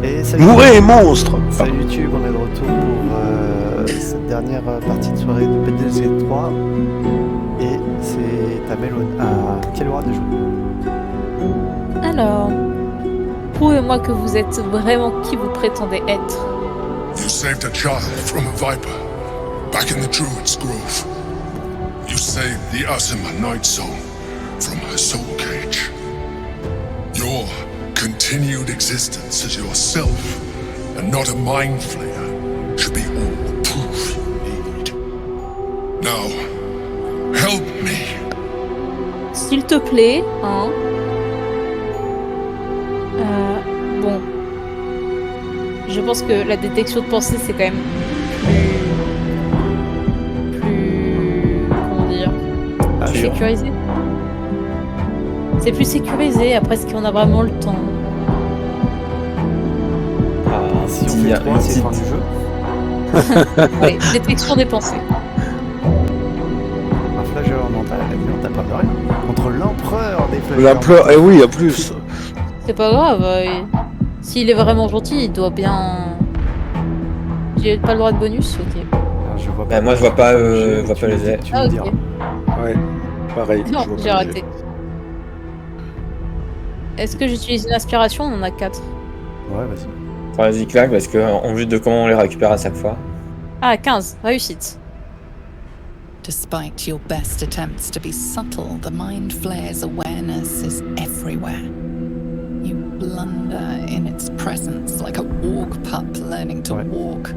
Et salut, Mourez, monstre! salut YouTube, on est de retour pour cette dernière partie de soirée de PDG 3. Et c'est à Melon, à quelle heure de jouer? Alors, prouvez-moi que vous êtes vraiment qui vous prétendez être. You saved a child from a viper, back in the Druid's Grove. You saved the Asima Night Zone from her soul cage. Your continued existence as yourself, and not a mind flayer, should be all the proof you need. Now, help me. S'il te plaît, hein. Bon. Je pense que la détection de pensée, c'est quand même plus comment dire, sécurisé. C'est plus sécurisé, après ce qu'on a vraiment le temps. Si on fait 3, c'est fin du jeu. Ouais, détection des pensées. Un flageur mental, on t'a pas de rien. Contre l'empereur des flageurs. L'empereur, eh oui, en plus. C'est pas grave. S'il est vraiment gentil, il doit bien. J'ai pas le droit de bonus, ok. Alors, je vois pas. Moi je vois pas, les ailes. Tu Ah me ok. diras. Ouais, pareil. Non, je vois j'ai pas raté. Est-ce que j'utilise une inspiration? On en a 4. Ouais, vas-y. Vas-y, claque, parce que en vue de comment on les récupère à chaque fois. Ah, 15. Réussite. Despite your best attempts to be subtle, the Mind Flayer's awareness is everywhere. You blunder in its presence like a walk pup learning to walk.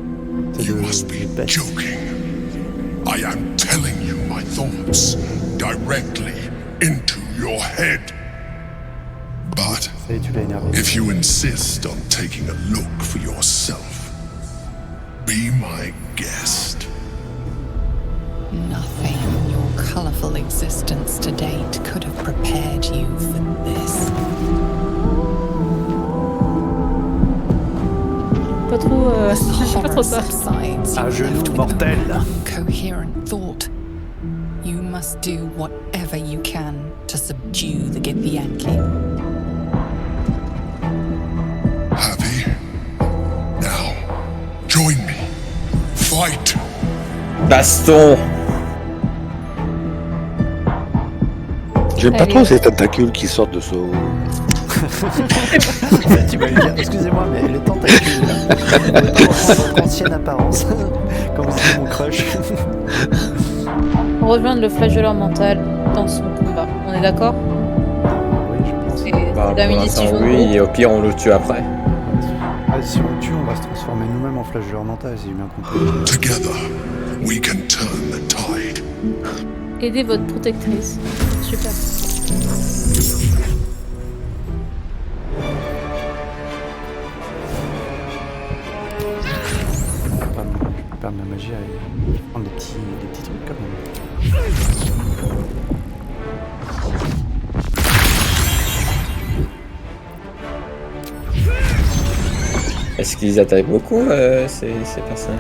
C'est You le must be best. joking. I am telling you my thoughts directly into your head. But Ça y est, tu l'as énervé. if you insist on taking a look for yourself, be my guest. Nothing in your colourful existence to date could have prepared you for this. Pas trop. As the Pas trop horror ça. subsides, À you're genoux, left with mortel. one coherent thought. You must do whatever you can to subdue the Githyanki. Happy? Now, join me. Fight! Baston! J'aime pas Allez, trop ouais. ces tentacules qui sortent de son. Tu vas lui dire, excusez-moi, mais les tentacules, là, vous pouvez pas reprendre votre ancienne apparence, comme disait mon crush. Rejoindre le flagelleur mental dans son combat. On est d'accord? Oui, je pense. C'est Pour Damini l'instant, Tifon. oui, et au pire, on le tue après. Si on le tue, on va se transformer nous-mêmes en flagelleur mental, si j'ai bien compris. Together, we can turn the tide. Aidez votre protectrice. Super. Je vais pas perdre ma magie à prendre des petits trucs comme ça. Est-ce qu'ils attaquent beaucoup, ces personnages?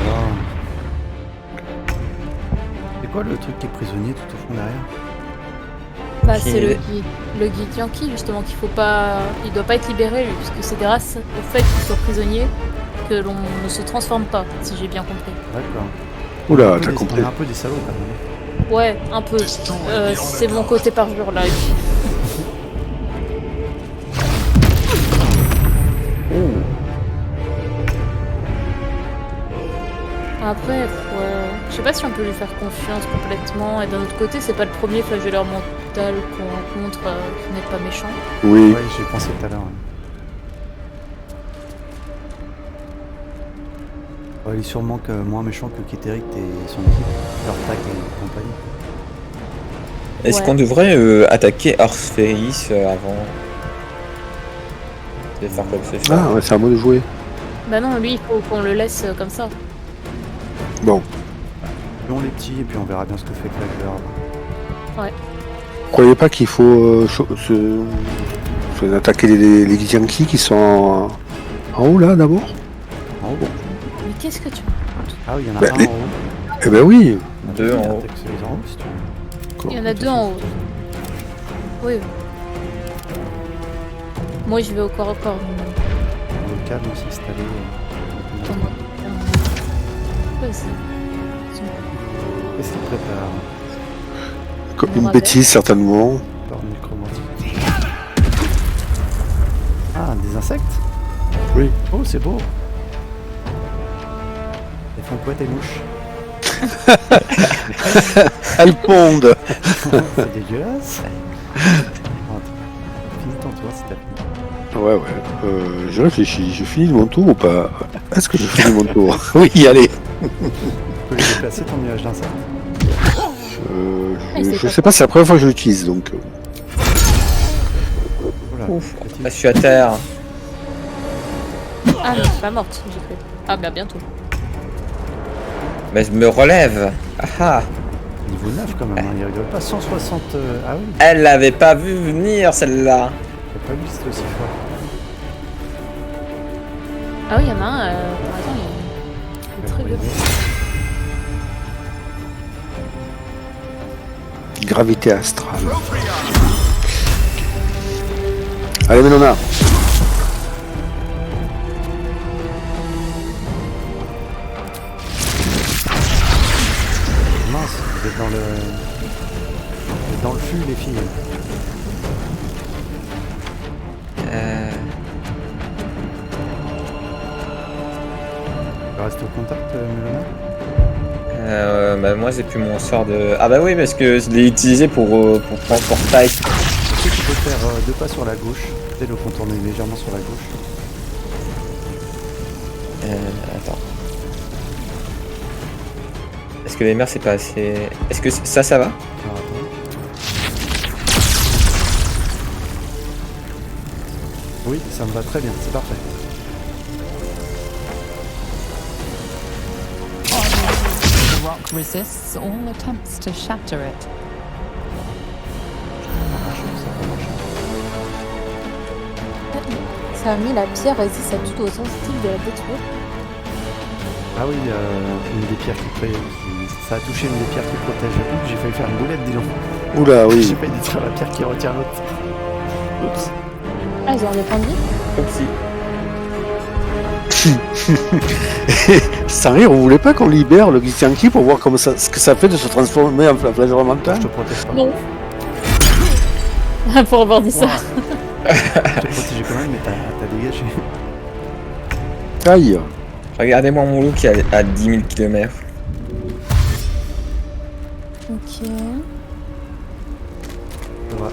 Voilà. C'est quoi le truc qui est prisonnier tout au fond derrière? Bah, c'est le guide Yankee justement qu'il faut pas. Il doit pas être libéré lui, parce que c'est grâce au fait qu'il soit prisonnier que l'on ne se transforme pas, si j'ai bien compris. D'accord. Oula, t'as compris. On est un peu des salauds quand même. Ouais, un peu. C'est mon côté parjure là. Après, je sais pas si on peut lui faire confiance complètement. Et d'un autre côté, c'est pas le premier flagelleur mental qu'on rencontre qui n'est pas méchant. Oui. Ouais, j'y ai pensé tout à l'heure. Ouais, il est sûrement moins méchant que Kétéric et son équipe, leur tag et compagnie. Est-ce Ouais. qu'on devrait attaquer Orphéis avant de faire quoi que ce soit? Ah, ouais, c'est à moi de jouer. Bah non, lui, il faut qu'on le laisse comme ça. Bon. Tuons les petits et puis on verra bien ce que fait Flagelleur. Vous croyez pas qu'il faut attaquer les Githyanki qui sont en haut là d'abord? En haut. Mais qu'est-ce que tu racontes? Ah oui, il y en a Bah, un les- en haut. Eh ben oui. Deux en haut. Attaque celui en haut si tu veux. Il y en a deux en haut. Oui. Moi, je vais au corps à corps. Le calme s'installer. Vas-y. Qu'est-ce qu'il prépare? Comme Le une rabais. bêtise, certainement. Par nécromantique. Ah, des insectes? Oui. Oh, c'est beau. Elles font quoi tes mouches? Elles pondent. C'est dégueulasse. Finis ton tour, s'il te plaît. Ouais, je réfléchis. Je finis mon tour ou pas? Est-ce que je finis mon tour? Oui, allez. Tu peux les déplacer ton nuage d'insectes? Je sais pas, c'est la première fois que je l'utilise, donc... Voilà. Ouf, je suis à terre. Ah, mais je suis pas morte, j'ai cru. Ah, bah bientôt. Mais je me relève. Ah ah. Niveau 9 quand même, hein, il rigole pas. 160... Ah oui, Elle l'avait pas vu venir celle-là. j'ai pas vu que c'était aussi fort. Ah oui, il y en a un, par exemple, il est très Oui. violent. Gravité astrale. Allez, Melona. Mince, vous êtes dans le flux, les filles. Tu vas rester au contact, Melona? Bah moi j'ai plus mon sort de... Ah bah oui parce que je l'ai utilisé pour prendre portail. Est-ce que tu peux faire 2 pas sur la gauche? Peut-être le contourner légèrement sur la gauche. Attends. Est-ce que les mers c'est pas assez... Est-ce que ça va? Alors, attends. Oui, ça me va très bien, c'est parfait. The rock resists all attempts to shatter it. Ça a mis la pierre résiste à tout aux sensibles de la détruire. Ah oui, une des pierres ça a touché une des pierres qui protège. Oups, j'ai failli faire une boulette, dis donc. Oula, oui. J'ai failli détruire la pierre qui retient l'autre. Oups. Ah, ils ont des points de vie? Comme si. Sans rire, vous voulez pas qu'on libère le Githyanki pour voir comment ce que ça fait de se transformer en flagelle Je mentale? te protège pas. Non. Pour avoir dit ça. Je te protégeais quand même, mais t'as dégagé. Aïe. Regardez-moi mon loup qui est à 10 000 km. Ok. Ça va.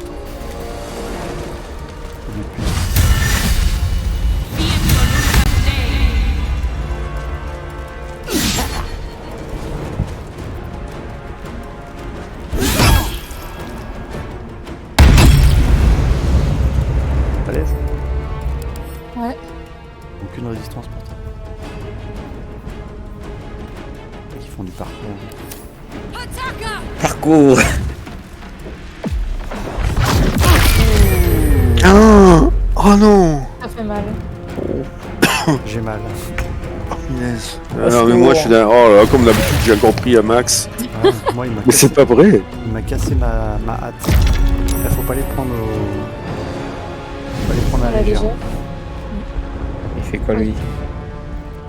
À l'aise? Ouais. Aucune résistance pour toi. Ils font du parcours. Parcours. Ah, oh non. Ça fait mal. J'ai mal. Yes. Ah non, mais moi je suis dans... Oh là, comme d'habitude, j'ai encore pris à max. Ah, moi, il m'a Mais cassé, c'est pas vrai. il m'a cassé ma hâte. Là, faut pas les prendre Faut pas les prendre à la La légère. légère. Il fait quoi lui?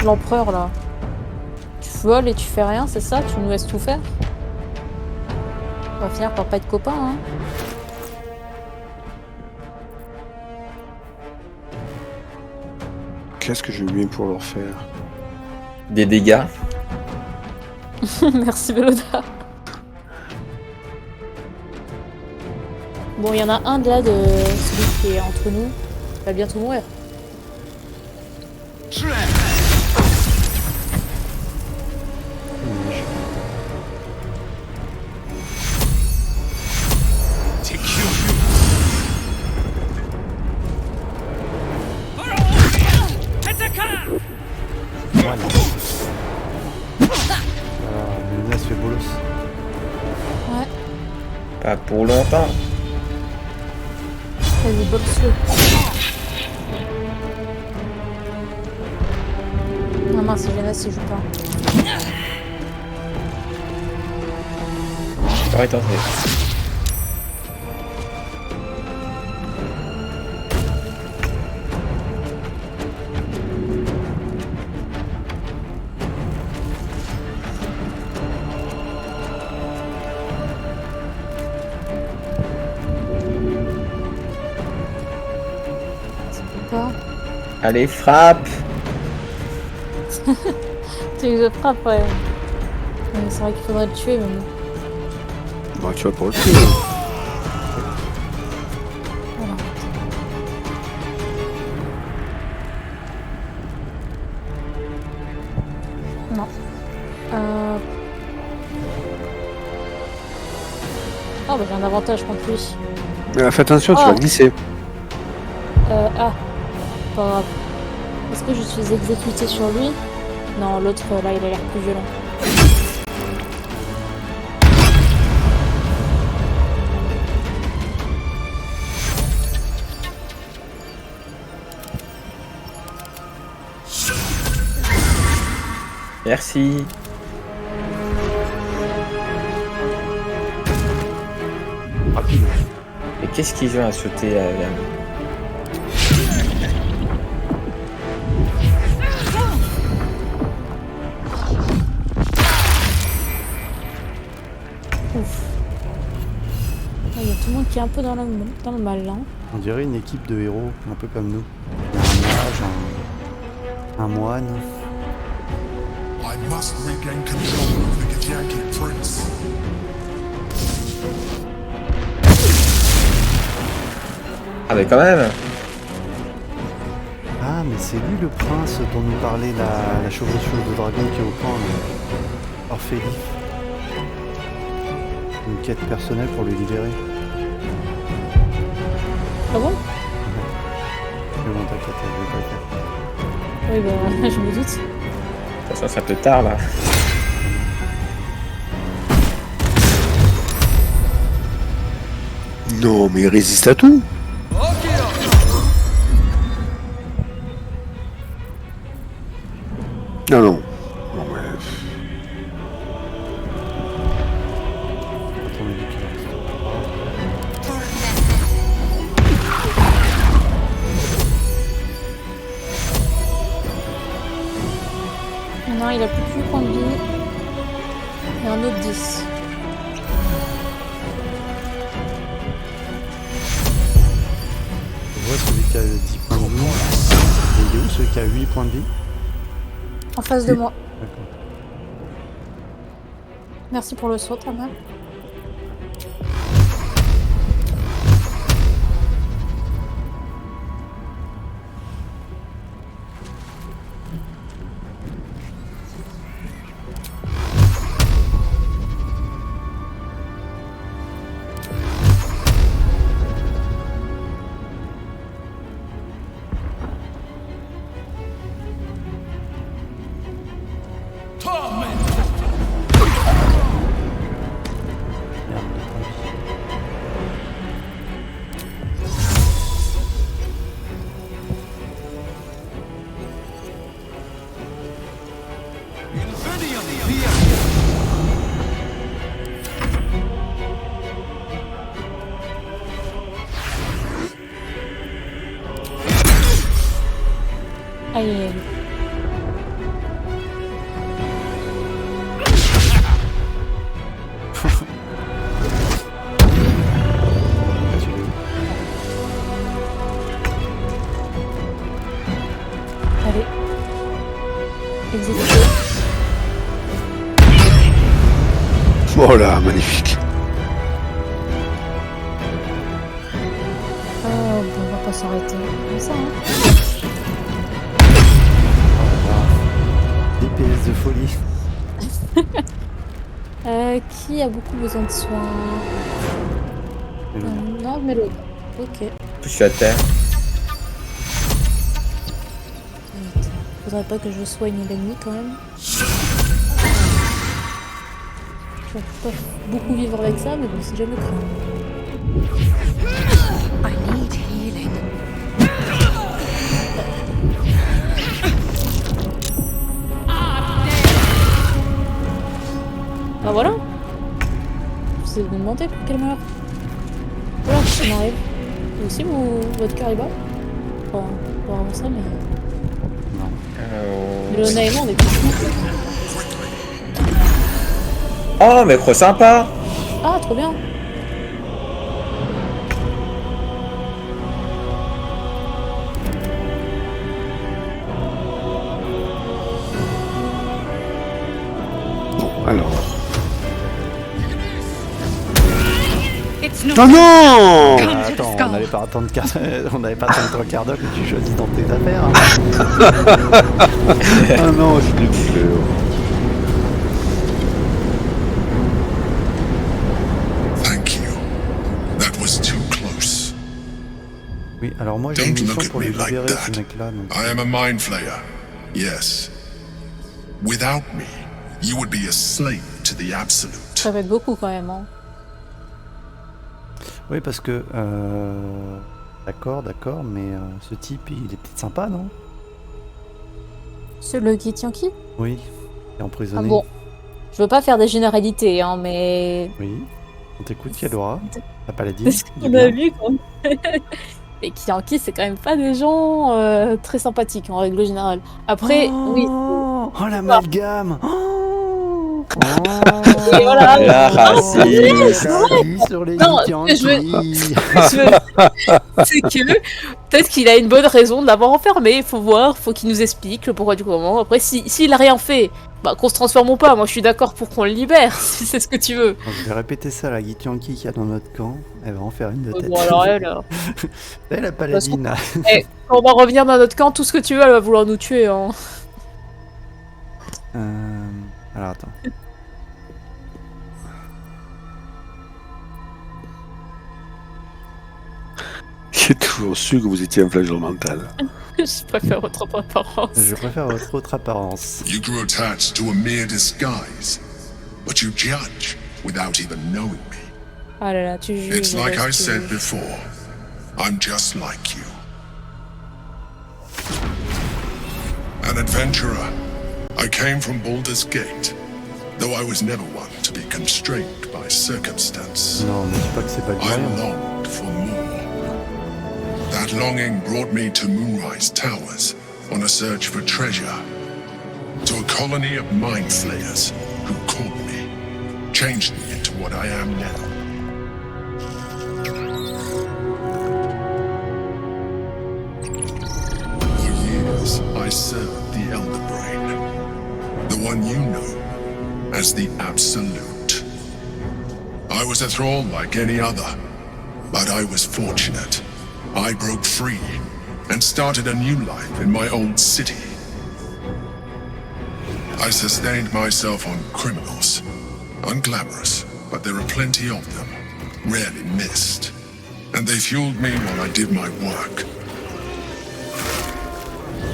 L'empereur là. Tu voles et tu fais rien, c'est ça? Tu nous laisses tout faire? On va finir par pas être copains, hein. Qu'est-ce que j'ai bien pour leur faire? Des dégâts. Merci Veloda. Bon, il y en a un de là de celui qui est entre nous. Il va bientôt mourir. Voilà. Le nez se fait bolos. Ouais. Pas pour longtemps. Vas-y, boxe-le. Ah mince, Genas il joue pas. J'aurais tenté. Allez, frappe. Tu le frappes, ouais. C'est vrai qu'il faudrait le tuer, mais bon. Bah, tu vas pas le tuer. Voilà. Non. Oh, bah j'ai un avantage contre lui. Fais attention, tu Oh. vas glisser. Ah, pas grave. Est-ce que je suis exécutée sur lui? Non, l'autre, là, il a l'air plus violent. Merci. Rapide. Mais qu'est-ce qu'ils ont à sauter là? Ouf. Il y a tout le monde qui est un peu dans le mal, là. On dirait une équipe de héros, un peu comme nous. Il y a un mage, un moine. I must regain control of the Githyanki prince. Ah mais quand même. Ah, mais c'est lui le prince dont nous parlait la chevaucheuse de dragon qui est au camp, là. Orphélie. Une quête personnelle pour le libérer. Ah bon? Mais bon, t'inquiète, je vais pas le faire. Oui, bah, je me doute. De toute façon, c'est un peu tard là. Non, mais il résiste à tout. Non, non. Bon, ouais. Attends, mais vu qu'il reste Non, il a plus de points de vie. Et un autre 10. Je vois celui qui a 10 points de vie. Et il est où celui qui a 8 points de vie? En face de moi. D'accord. Merci pour le saut, ta mère. Aïe, aïe, aïe. Allez. Exécuté. Oh là, magnifique. Oh, bon, on va pas s'arrêter. Comme ça, hein. DPS de folie. Qui a beaucoup besoin de soins? Non, mais l'autre. Ok. Je suis à terre. Faudrait pas que je soigne l'ennemi quand même. Je vais pas beaucoup vivre avec ça, mais bon, si jamais craint. I need healing. Ah voilà. Je vous ai demandé pour qu'elle meure. Voilà, ça m'arrive. Vous aussi, votre cœur est bas? Enfin, pas vraiment ça, mais... Mais Lona et moi, on est plus fous. Oh, mais trop sympa. Ah, trop bien. Oh non Attends, on n'allait pas attendre on n'avait pas attendre 3 quarts d'heure que tu choisis dans tes affaires. Hein. Ah non, je suis dégoûté. Thank you. That was too close. Oui, alors moi j'ai une Don't mission look at pour me les like libérer, that. ces mecs-là. Donc... I am a mind flayer. Yes. Without me, you would be a slave to the absolute. Ça va être beaucoup quand même. Hein. Oui, parce que... D'accord, mais ce type, il est peut-être sympa, non? C'est le guide Yankee? Oui, il est emprisonné. Ah bon. Je veux pas faire des généralités, hein, mais... Oui, on t'écoute, Kalora. La paladine. C'est ce qu'on a vu quand même. Les Yankee, c'est quand même pas des gens très sympathiques en règle générale. Après, oui. Oh, l'amalgame. Et voilà. La raciste. Sur les Non, Yankees. C'est que peut-être qu'il a une bonne raison de l'avoir enfermé. Faut voir, faut qu'il nous explique le pourquoi du comment. Après, s'il a rien fait, bah qu'on se transforme ou pas. Moi, je suis d'accord pour qu'on le libère, si c'est ce que tu veux. Je vais répéter ça à la Git Yankee qu'il y a dans notre camp. Elle va en faire une de tête. Bon, alors elle. Elle, la paladine. Quand on va revenir dans notre camp, tout ce que tu veux, elle va vouloir nous tuer. Hein. Alors attends. J'ai toujours su que vous étiez un flagellant mental. Je préfère votre apparence. Je préfère votre autre apparence. You grew attached to a mere disguise, but you judge without even knowing me. Ah là là, tu juges. It's like I tu said juges. before. I'm just like you. An adventurer. I came from Baldur's Gate, though I was never one to be constrained by circumstance. Non, mais dis pas que c'est pas le I moyen. longed for more. That longing brought me to Moonrise Towers on a search for treasure. To a colony of mind flayers who caught me, changed me into what I am now. For years, I served the Elder Brain, the one you know as the Absolute. I was a thrall like any other, but I was fortunate. I broke free and started a new life in my old city. I sustained myself on criminals. Unglamorous, but there are plenty of them, rarely missed. And they fueled me while I did my work.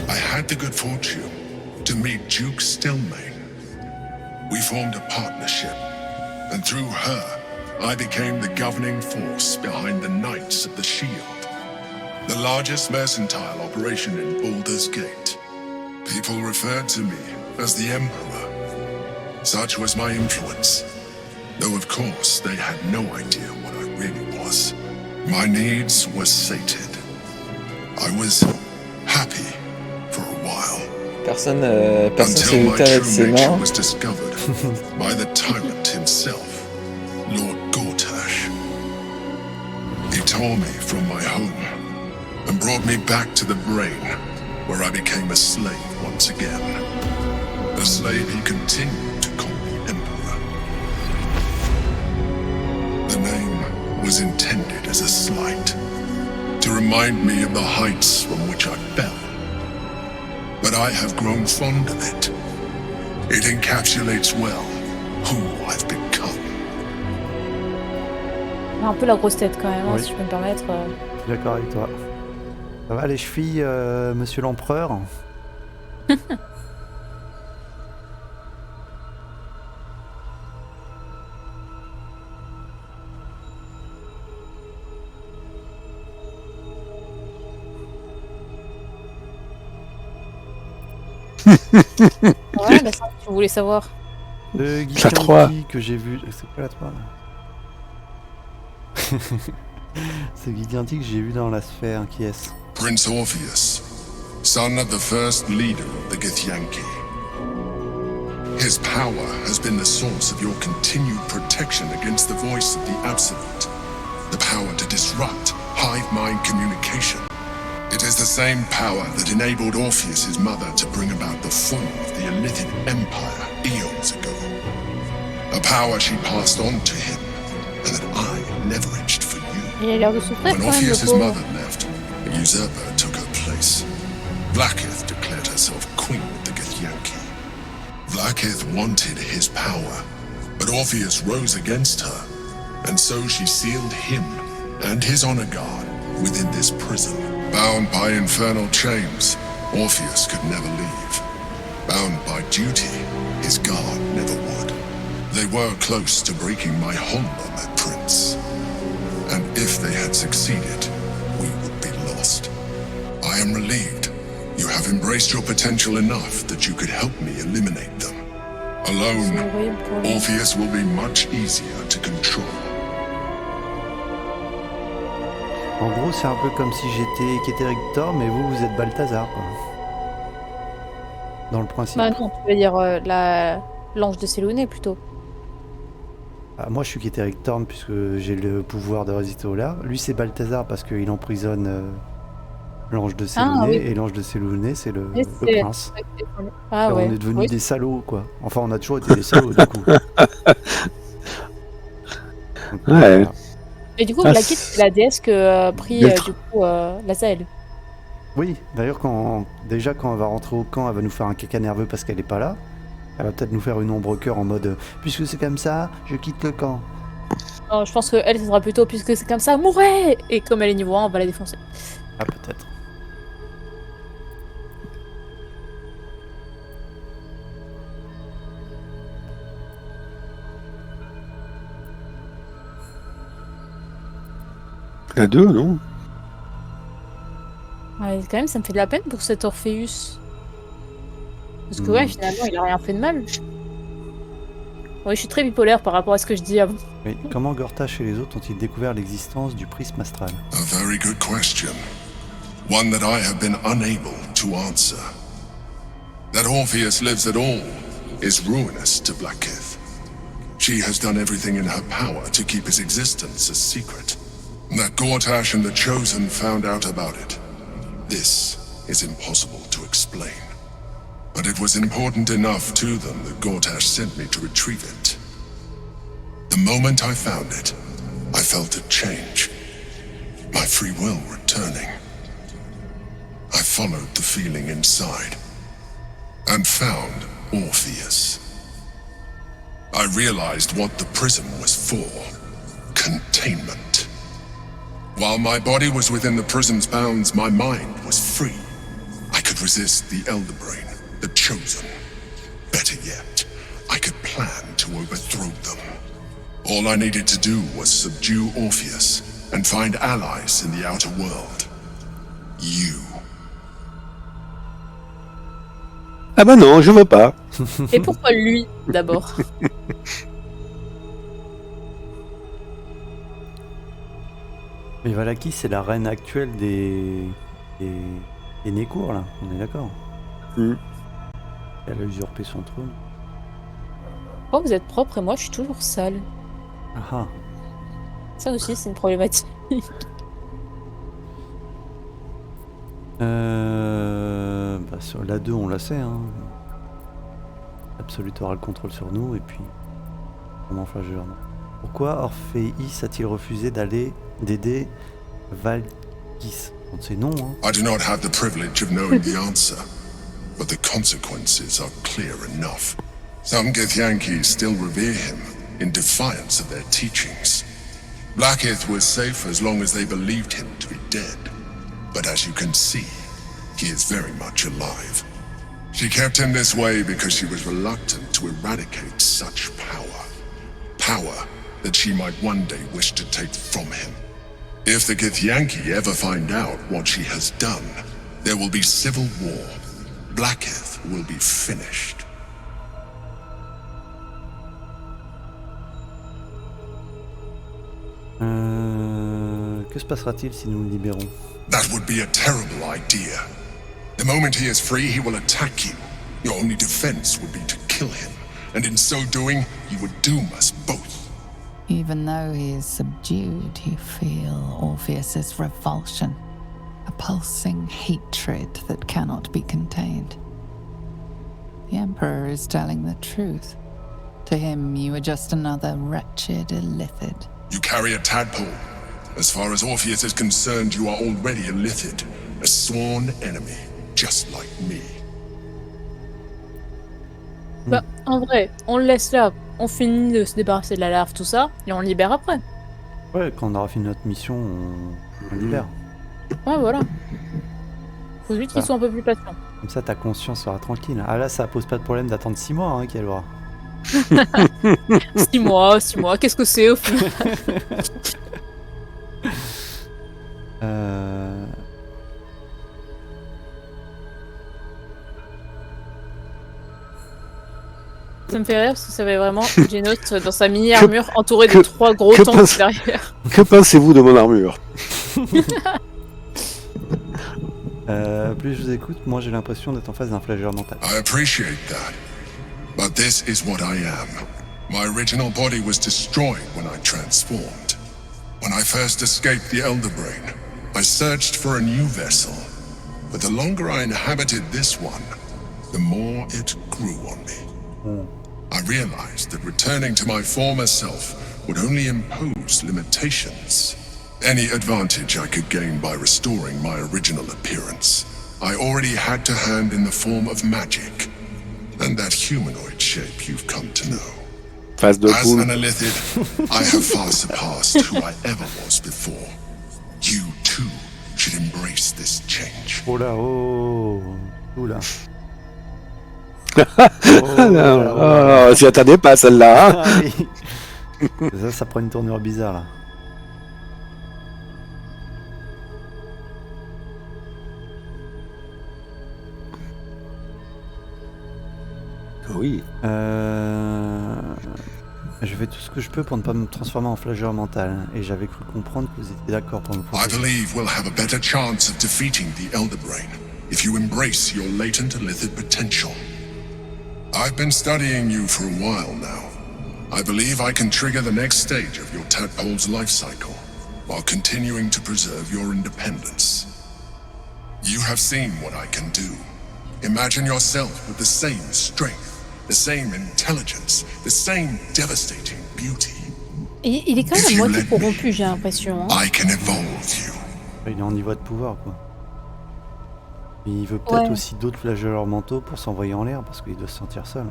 I had the good fortune to meet Duke Stelmane. We formed a partnership, and through her, I became the governing force behind the Knights of the Shield, the largest mercantile operation in Baldur's Gate. People referred to me as the Emperor. Such was my influence, though of course they had no idea what I really was. My needs were sated. I was happy for a while. Personne s'est Until my lutté avec ses true nature mains. was discovered by the tyrant himself, Lord Gortash. He tore me from my home and brought me back to the Brain, where I became a slave once again. A slave he continued to call me Emperor. The name was intended as a slight, to remind me of the heights from which I fell. But I have grown fond of it. It encapsulates well who I've become. Un peu la grosse tête quand même, hein, Oui. si je peux me permettre. Je suis d'accord avec toi. Ça va les chevilles, monsieur l'empereur? Ouais, bah ça, tu voulais savoir. Le Guy La 3. Yankee que j'ai vu. C'est quoi la 3 C'est Guy Yankee que j'ai vu dans la sphère, qui est-ce? Prince Orpheus, son of the first leader of the Githyanki. His power has been the source of your continued protection against the voice of the Absolute. The power to disrupt hive mind communication. It is the same power that enabled Orpheus's mother to bring about the fall of the Elithid Empire eons ago. A power she passed on to him, and that I leveraged Il a l'air de souffrir When quand même, le Orpheus's pauvre. mother left, a usurper took her place. Blackith declared herself queen of the Githyanki. Blackith wanted his power, but Orpheus rose against her, and so she sealed him and his honor guard within this prison. Bound by infernal chains, Orpheus could never leave. Bound by duty, his guard never would. They were close to breaking my hold on that prince. And if they had succeeded, we would be lost. I am relieved. You have embraced your potential enough that you could help me eliminate them. C'est Alone, horrible pour lui. Orpheus will be much easier to control. En gros, c'est un peu comme si j'étais Kétérictor, mais vous êtes Balthazar, quoi. Dans le principe. Bah non, tu veux dire l'ange de Sélouné plutôt. Ah, moi, je suis Kétérictor puisque j'ai le pouvoir de résister au lard. Lui, c'est Balthazar parce qu'il emprisonne l'ange de Sélouné, oui. et l'ange de Sélouné, c'est le Et le c'est- prince. Ah Et ouais. on est devenus Oui. des salauds, quoi. Enfin, on a toujours été des salauds, du coup. Donc, Ouais. Et du coup, Ah, Blackith, c'est la déesse que a pris D'être- du coup Lazael. Oui, d'ailleurs, quand elle va rentrer au camp, elle va nous faire un caca nerveux parce qu'elle est pas là. Elle va peut-être nous faire une ombre cœur en mode puisque c'est comme ça, je quitte le camp. Non, je pense qu'elle, ce sera plutôt puisque c'est comme ça, mourrez. Et comme elle est niveau 1, on va la défoncer. Ah, peut-être. La 2, non? Ouais, quand même, ça me fait de la peine pour cet Orpheus. Parce que ouais, finalement, il a rien fait de mal. Oui, je suis très bipolaire par rapport à ce que je dis avant. Oui. Comment Gortash et les autres ont-ils découvert l'existence du prisme astral? A very good question. One that I have been unable to answer. That Orpheus lives at all is ruinous to Blackith. She has done everything in her power to keep his existence a secret. That Gortash and the Chosen found out about it. This is impossible to explain. But it was important enough to them that Gortash sent me to retrieve it. The moment I found it, I felt a change. My free will returning. I followed the feeling inside and found Orpheus. I realized what the prism was for. Containment. While my body was within the prism's bounds, my mind was free. I could resist the Elder Brain, the Chosen. Better yet, I could plan to overthrow them. All I needed to do was subdue Orpheus and find allies in the outer world. You. Ah bah non, je veux pas. Et pourquoi lui, d'abord? Mais Valaki, c'est la reine actuelle des Nécours, là. On est d'accord. Mm. Elle a usurpé son trône. Oh, vous êtes propre et moi, je suis toujours sale. Ah ah. Ça aussi, c'est une problématique. Bah, sur la 2, on la sait. Hein. Absolute aura le contrôle sur nous, et puis... Comment flageur, non. Pourquoi Orpheus a-t-il refusé d'aider Valkis? On sait non, hein. I do not have the privilege of knowing the answer, but the consequences are clear enough. Some Githyanki still revere him in defiance of their teachings. Blackith was safe as long as they believed him to be dead. But as you can see, he is very much alive. She kept him this way because she was reluctant to eradicate such power. Power that she might one day wish to take from him. If the Githyanki ever find out what she has done, there will be civil war. Blackith will be finished. Que se passera-t-il si nous le libérons? That would be a terrible idea. The moment he is free, he will attack you. Your only defense would be to kill him, and in so doing, he would doom us both. Even though he is subdued, you feel Orpheus's revulsion, a pulsing hatred that cannot be contained. The Emperor is telling the truth. To him, you are just another wretched illithid. You carry a tadpole. As far as Orpheus is concerned, you are already a Lithid, a sworn enemy, just like me. Bah, en vrai, on le laisse là, on finit de se débarrasser de la larve, tout ça, et on le libère après. Ouais, quand on aura fini notre mission, on libère. Ouais, voilà. Faut juste qu'ils Ah. soient un peu plus patients. Comme ça, ta conscience sera tranquille. Ah là, ça pose pas de problème d'attendre 6 mois, hein, Kelwa. 6 mois, qu'est-ce que c'est au final? Ça me fait rire parce que ça va vraiment Genos dans sa mini-armure entourée de 3 gros que tanks pense- derrière. Que pensez-vous de mon armure? Plus je vous écoute, moi j'ai l'impression d'être en face d'un flageur mental. I appreciate that. But this is what I am. My original body was destroyed when I transformed. When I first escaped the Elder Brain, I searched for a new vessel. But the longer I inhabited this one, the more it grew on me. I realized that returning to my former self would only impose limitations. Any advantage I could gain by restoring my original appearance, I already had to hand in the form of magic, and that humanoid shape you've come to know. Face de As poule. an Elithid, I have far surpassed who I ever was before. You too should embrace this change. Oh là, oh, oula. Ah, j'y attendais pas celle-là. Hein. Ah oui. Ça prend une tournure bizarre là. Oui. Je fais tout ce que je peux pour ne pas me transformer en flageur mental. Et j'avais cru comprendre que vous étiez d'accord pour me I protéger. believe we'll have a better chance of defeating the Elder Brain if you embrace your latent Elithid potential. I've been studying you for a while now. I believe I can trigger the next stage of your tadpole's life cycle, while continuing to preserve your independence. You have seen what I can do. Imagine yourself with the same strength, the same intelligence, the same devastating beauty. Et il est quand même à moitié corrompu, j'ai l'impression. Hein. I can evolve you. Il est en niveau de pouvoir quoi. Mais il veut peut-être Ouais. aussi d'autres flageurs mentaux pour s'envoyer en l'air parce qu'il doit se sentir seul.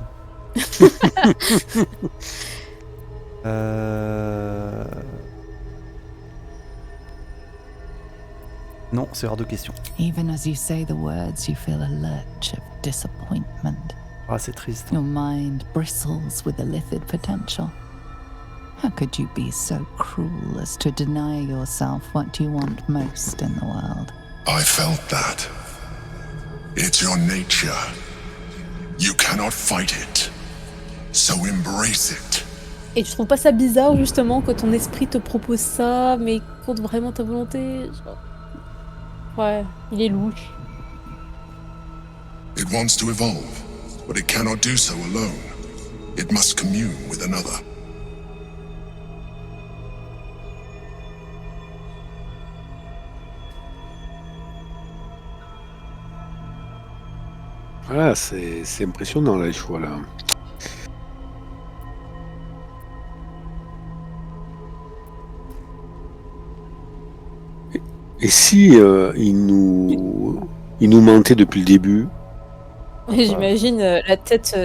Non, c'est hors de question. Even as you say the words, you feel a lurch of disappointment. Ah, c'est triste. Your mind bristles with illicit potential. How could you be so cruel as to deny yourself what you want most in the world? I felt that. It's your nature. You cannot fight it. So embrace it. Et tu trouves pas ça bizarre justement que ton esprit te propose ça, mais contre vraiment ta volonté genre... Ouais, il est louche. It wants to evolve, but it cannot do so alone. It must commune with another. Voilà, c'est impressionnant là, les choix là. Et si il nous mentait depuis le début? Et j'imagine la tête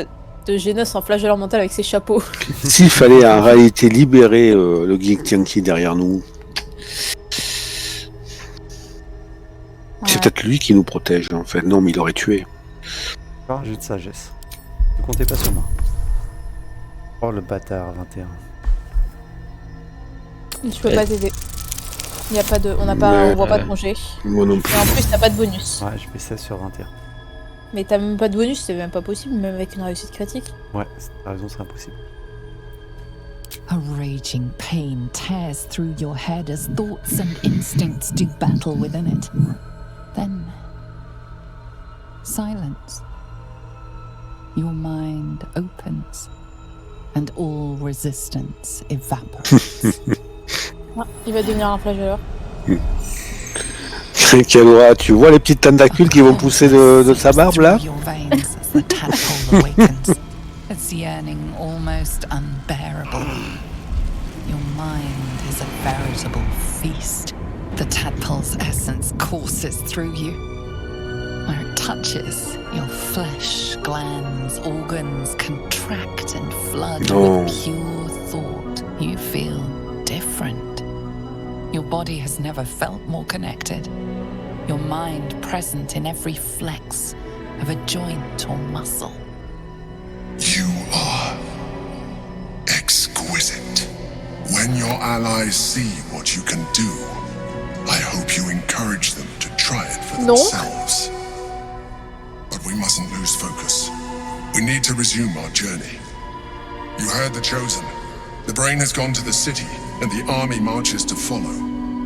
de Genos en flagelleur mental avec ses chapeaux. S'il fallait en réalité libérer le Githyanki derrière nous, c'est peut-être lui qui nous protège en fait. Non, mais il aurait tué. Un jeu de sagesse. Ne comptez pas sur moi. Oh le bâtard, 21. Je peux pas t'aider. Y a pas de... On n'a pas... On voit pas de congé. Moi non plus. Et en plus t'as pas de bonus. Ouais, je fais 16 sur 21. Mais t'as même pas de bonus, c'est même pas possible, même avec une réussite critique. Ouais, t'as raison, c'est impossible. A raging pain tears through your head as thoughts and instincts do battle within it. Then, silence. Your mind opens, and all resistance evaporates. Ah, il va devenir un flagelleur. Quelle horreur, tu vois les petites tentacules qui vont pousser de sa barbe là? Through your veins as the tadpole awakens, its yearning almost unbearable. Your mind is a veritable feast. The tadpole's essence courses through you. Where it touches, your flesh, glands, organs contract and flood with pure thought. You feel different. Your body has never felt more connected. Your mind present in every flex of a joint or muscle. You are exquisite. When your allies see what you can do, I hope you encourage them to try it for themselves. But we mustn't lose focus. We need to resume our journey. You heard the Chosen. The brain has gone to the city, and the army marches to follow.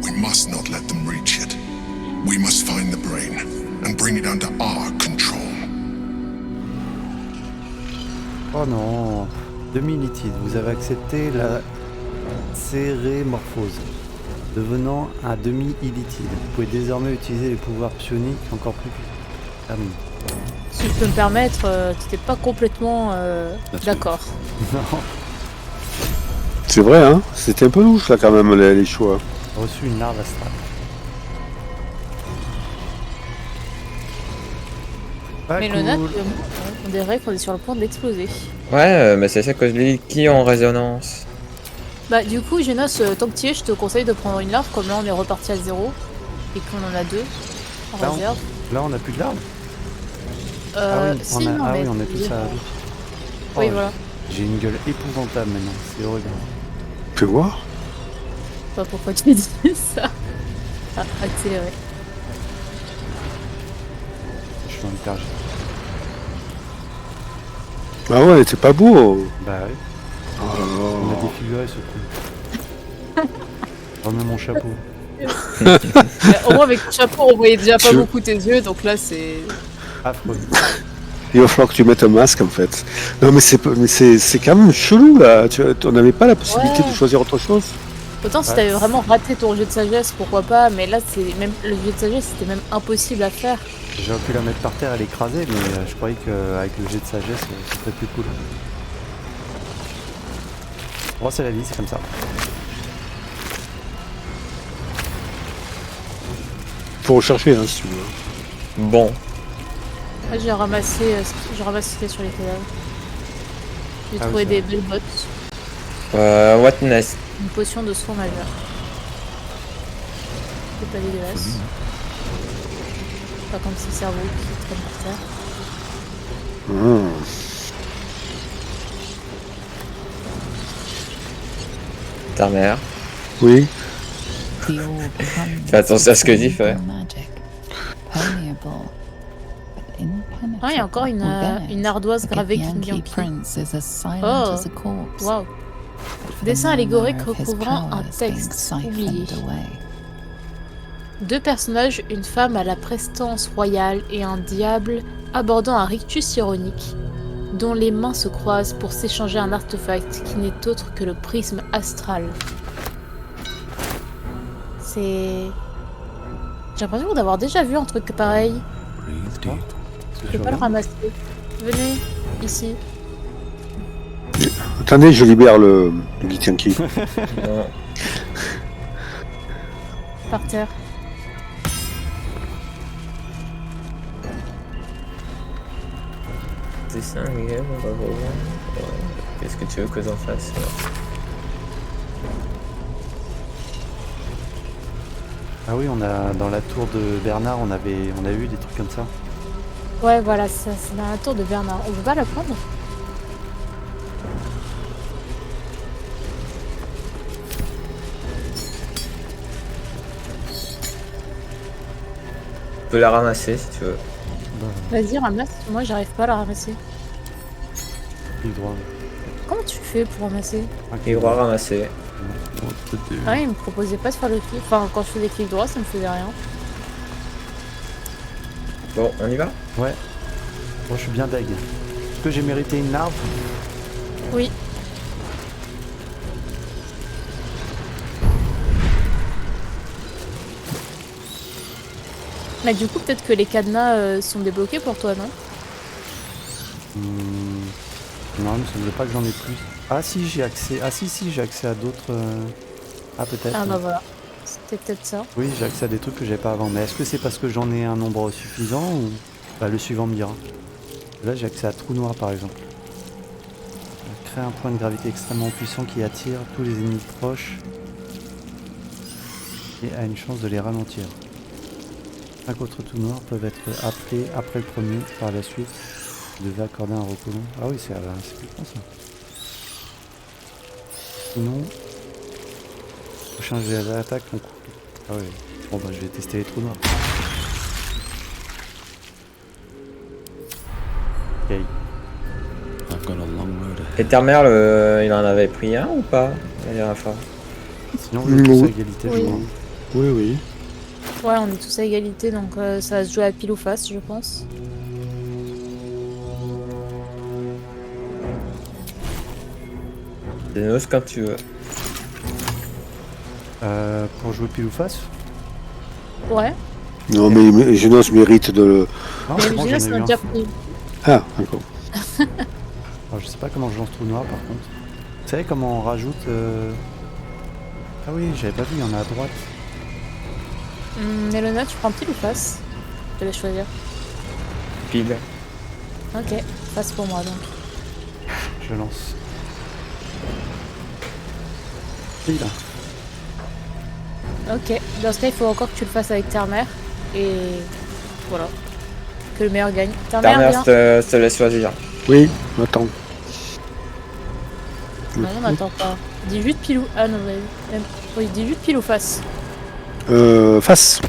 We must not let them reach it. We must find the brain and bring it under our control. Oh non, demi-litide, vous avez accepté la cérémorphose, devenant un demi-illitide. Vous pouvez désormais utiliser les pouvoirs psioniques encore plus puissants. Si je peux me permettre, t'étais pas complètement d'accord. Non, C'est vrai, hein. C'était un peu louche là quand même les choix. reçu une larve astrale. Pas Mais le nat, cool. on dirait qu'on est sur le point de l'exploser. Ouais, mais c'est ça que je lis qui en résonance. Bah du coup, Genos, tant que tu y es, je te conseille de prendre une larve, comme là on est reparti à 0 et qu'on en a 2 en Là, réserve. Là on a plus de larves. Si, on a, non, mais on est tous à... Oui, Oh, voilà. J'ai une gueule épouvantable maintenant, c'est horrible. Tu peux voir? Je sais pas pourquoi tu dis ça. Ah, accéléré. Je suis dans le perche. Ah ouais, c'est pas beau. Bah oui, Oh là on a là. défiguré ce coup. Remets mon chapeau. Mais au moins avec le chapeau, on voyait déjà pas Tu- beaucoup tes yeux, donc là c'est... Affreux. Il va falloir que tu mettes un masque en fait. Non mais c'est quand même chelou là. On n'avait pas la possibilité Ouais. de choisir autre chose. Autant si Ouais. t'avais vraiment raté ton jet de sagesse, pourquoi pas, mais là c'est même le jet de sagesse c'était même impossible à faire. J'aurais pu la mettre par terre et l'écraser, mais je croyais qu'avec le jet de sagesse, c'était plus cool. Bon, c'est la vie, c'est comme ça. Faut rechercher hein, si tu veux. Bon, Moi j'ai ramassé ce qu'il y a sur les cadavres. J'ai Ah oui, trouvé c'est des vrai. belles bottes, what nest. une potion de soin majeur. C'est pas dégueulasse. Pas comme ces cerveaux qui traînent par terre. Mmh. Ta mère. Oui. The orb comes Fais attention à ce que dit, with fais. magic, permeable, but impenetrable. Ah, il y a encore une ardoise The gravée Yankee King Yankee. prince is as silent Oh. as a corpse. Waouh. but Dessin the allégorique manner of his recouvrant un powers being texte siphoned oublié. away. 2 personnages, une femme à la prestance royale et un diable abordant un rictus ironique, dont les mains se croisent pour s'échanger un artefact qui n'est autre que le prisme astral. C'est... J'ai l'impression d'avoir déjà vu un truc pareil. Je peux pas le ramasser. Venez, ici. Attendez, je libère le Gitianki. Non. Par terre. Dessin, Miguel, on va voir. Qu'est-ce que tu veux que j'en fasse là? Ah oui, on a dans la tour de Bernard, on a eu des trucs comme ça. Ouais, voilà, ça, c'est dans la tour de Bernard. On peut pas la prendre? Tu peux la ramasser si tu veux. Vas-y, ramasse. Moi, j'arrive pas à la ramasser. Clic droit. Comment tu fais pour ramasser? Il va ramasser. Ah, il me proposait pas de faire le clic. Enfin, quand je faisais clic droit, ça me faisait rien. Bon, on y va? Ouais. Bon, je suis bien deg. Est-ce que j'ai mérité une larve? Oui. Mais du coup, peut-être que les cadenas sont débloqués pour toi, non? Non, il me semble pas que j'en ai plus. Ah si, j'ai accès. Ah si, j'ai accès à d'autres. Ah peut-être. Ah bah voilà. C'était peut-être ça. Oui, j'ai accès à des trucs que j'avais pas avant. Mais est-ce que c'est parce que j'en ai un nombre suffisant ou bah, le suivant me dira. Là, j'ai accès à trou noir par exemple. Créer un point de gravité extrêmement puissant qui attire tous les ennemis proches et a une chance de les ralentir. 5 autres trous noirs peuvent être appelés après le premier. Par la suite, vous devez accorder un repos long. Ah oui, c'est plus con ça. Sinon, prochain jet d'attaque, on coupe. Ah oui. Bon bah je vais tester les trous noirs. Ok. I've got a long road ahead. Et Termer, il en avait pris un ou pas la dernière fois? Sinon vous êtes tous à Oui. égalité, Oui. je crois. Oui, oui. Ouais, on est tous à égalité, donc ça va se jouer à pile ou face, je pense. Zenos quand tu veux. Pour jouer pile ou face. Ouais. Non, mais Genos mérite de le... Non, Mais c'est bon, les j'en ai gens eu sont un. déjà pris. Ah, d'accord. Alors, je sais pas comment je lance trou noir par contre. Vous savez comment on rajoute Ah oui, j'avais pas vu, il y en a à droite. Melona, tu prends pile ou face? Je te laisse choisir. Pile. Ok, face pour moi donc. Je lance. Pile. Ok, dans ce cas, il faut encore que tu le fasses avec Termer. Et voilà. Que le meilleur gagne. Termer, Termer, viens. je te laisse choisir. Oui, attends. Non, on n'attend pas. 18 pile ou... Ah non, oui, 18 pile ou face. Face.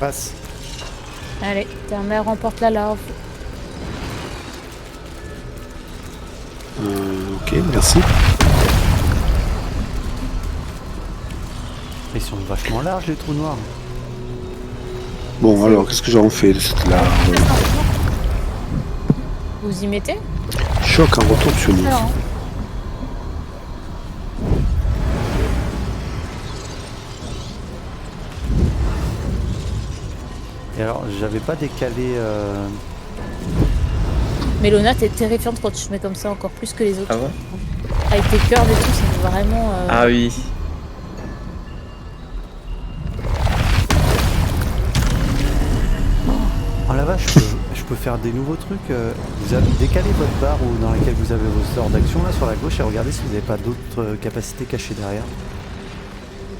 Passe. Allez, Termer remporte la larve. Ok, merci. Ils sont vachement larges les trous noirs. Bon, alors, qu'est-ce que j'en fais de cette larve? Vous y mettez? Choc en retour psionique. Alors, hein. Et alors, j'avais pas décalé. Melona, t'es terrifiante quand tu te mets comme ça, encore plus que les autres. Ah bon? Avec tes curves et tout, c'est vraiment... Ah oui. Oh la vache, je peux faire des nouveaux trucs. Vous avez décalé votre barre ou dans laquelle vous avez vos sorts d'action là sur la gauche et regardez si vous n'avez pas d'autres capacités cachées derrière.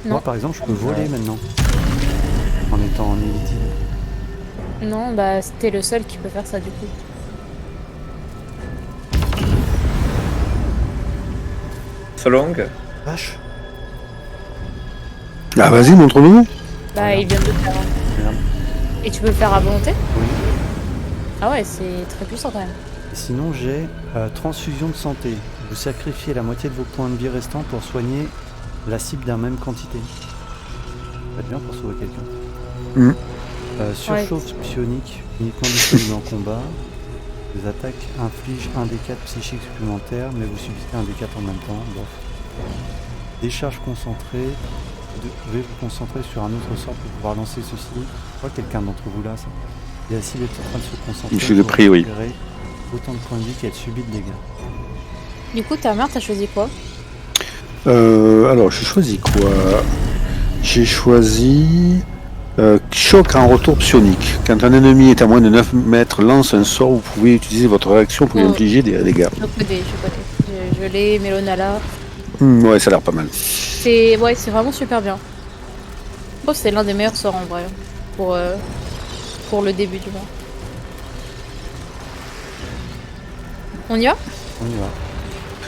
Non. Moi par exemple, je peux voler maintenant en étant en illitide. Non, bah c'était le seul qui peut faire ça du coup. Solong. Vache. Ah, vas-y, montre-nous. Bah il vient de le faire. Merde. Et tu peux le faire à volonté? Oui. Ah ouais, c'est très puissant quand même. Et sinon j'ai transfusion de santé. Vous sacrifiez la moitié de vos points de vie restants pour soigner la cible d'un même quantité. Ça va être bien pour sauver quelqu'un. Mhm. Surchauffe psionique, uniquement disponible en combat. Les attaques infligent un D4 psychique supplémentaire, mais vous subissez un D4 en même temps. Bof. Décharge concentrée. Vous devez vous concentrer sur un autre sort pour pouvoir lancer ceci. Je crois quelqu'un d'entre vous là, ça. Et la cible est en train de se concentrer. Monsieur le pour prix, oui. récupérer autant de points de vie qu'elle subit de dégâts. Du coup, ta mère, t'as choisi quoi? Alors, j'ai choisi quoi? J'ai choisi... choc en retour psionique. Quand un ennemi est à moins de 9 mètres, lance un sort, vous pouvez utiliser votre réaction pour lui Oh. infliger des dégâts. Je connais. Je l'ai, Melona là. Ouais, ça a l'air pas mal. C'est vraiment super bien. Je trouve que c'est l'un des meilleurs sorts en vrai. Pour le début du mois. On y va? On y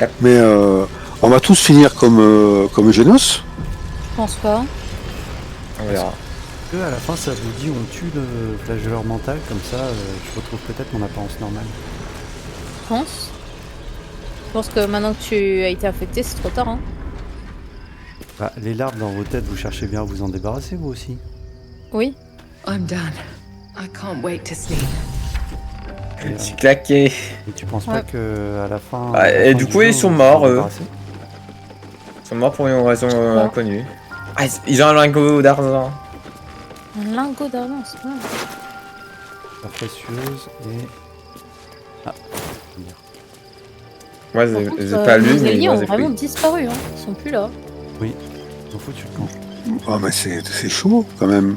va. Mais on va tous finir comme Genos. Je pense pas. On verra. Que à la fin ça vous dit on tue le flagelleur mental, comme ça je retrouve peut-être mon apparence normale. Je pense. Je pense que maintenant que tu as été affecté, c'est trop tard. Hein. Bah, les larves dans vos têtes, vous cherchez bien à vous en débarrasser vous aussi. Oui. I'm done. I can't wait to sleep. Et, C'est claqué. et tu penses Ouais. pas que à la fin. Ah, à la et fin du du coup, jeu, ils sont vous morts, vous en eux. débarrassez Ils sont morts pour une raison Ouais. inconnue. Ah, ils ont un lingot d'argent. Un lingot d'argent, c'est pas mal. La précieuse et. Ah, Moi, Par j'ai contre, pas lu, nos mais alliés moi, ont j'ai vraiment pris. disparu, hein. Ils sont plus là. Ils ont foutu le camp. Ah, mais c'est chaud quand même.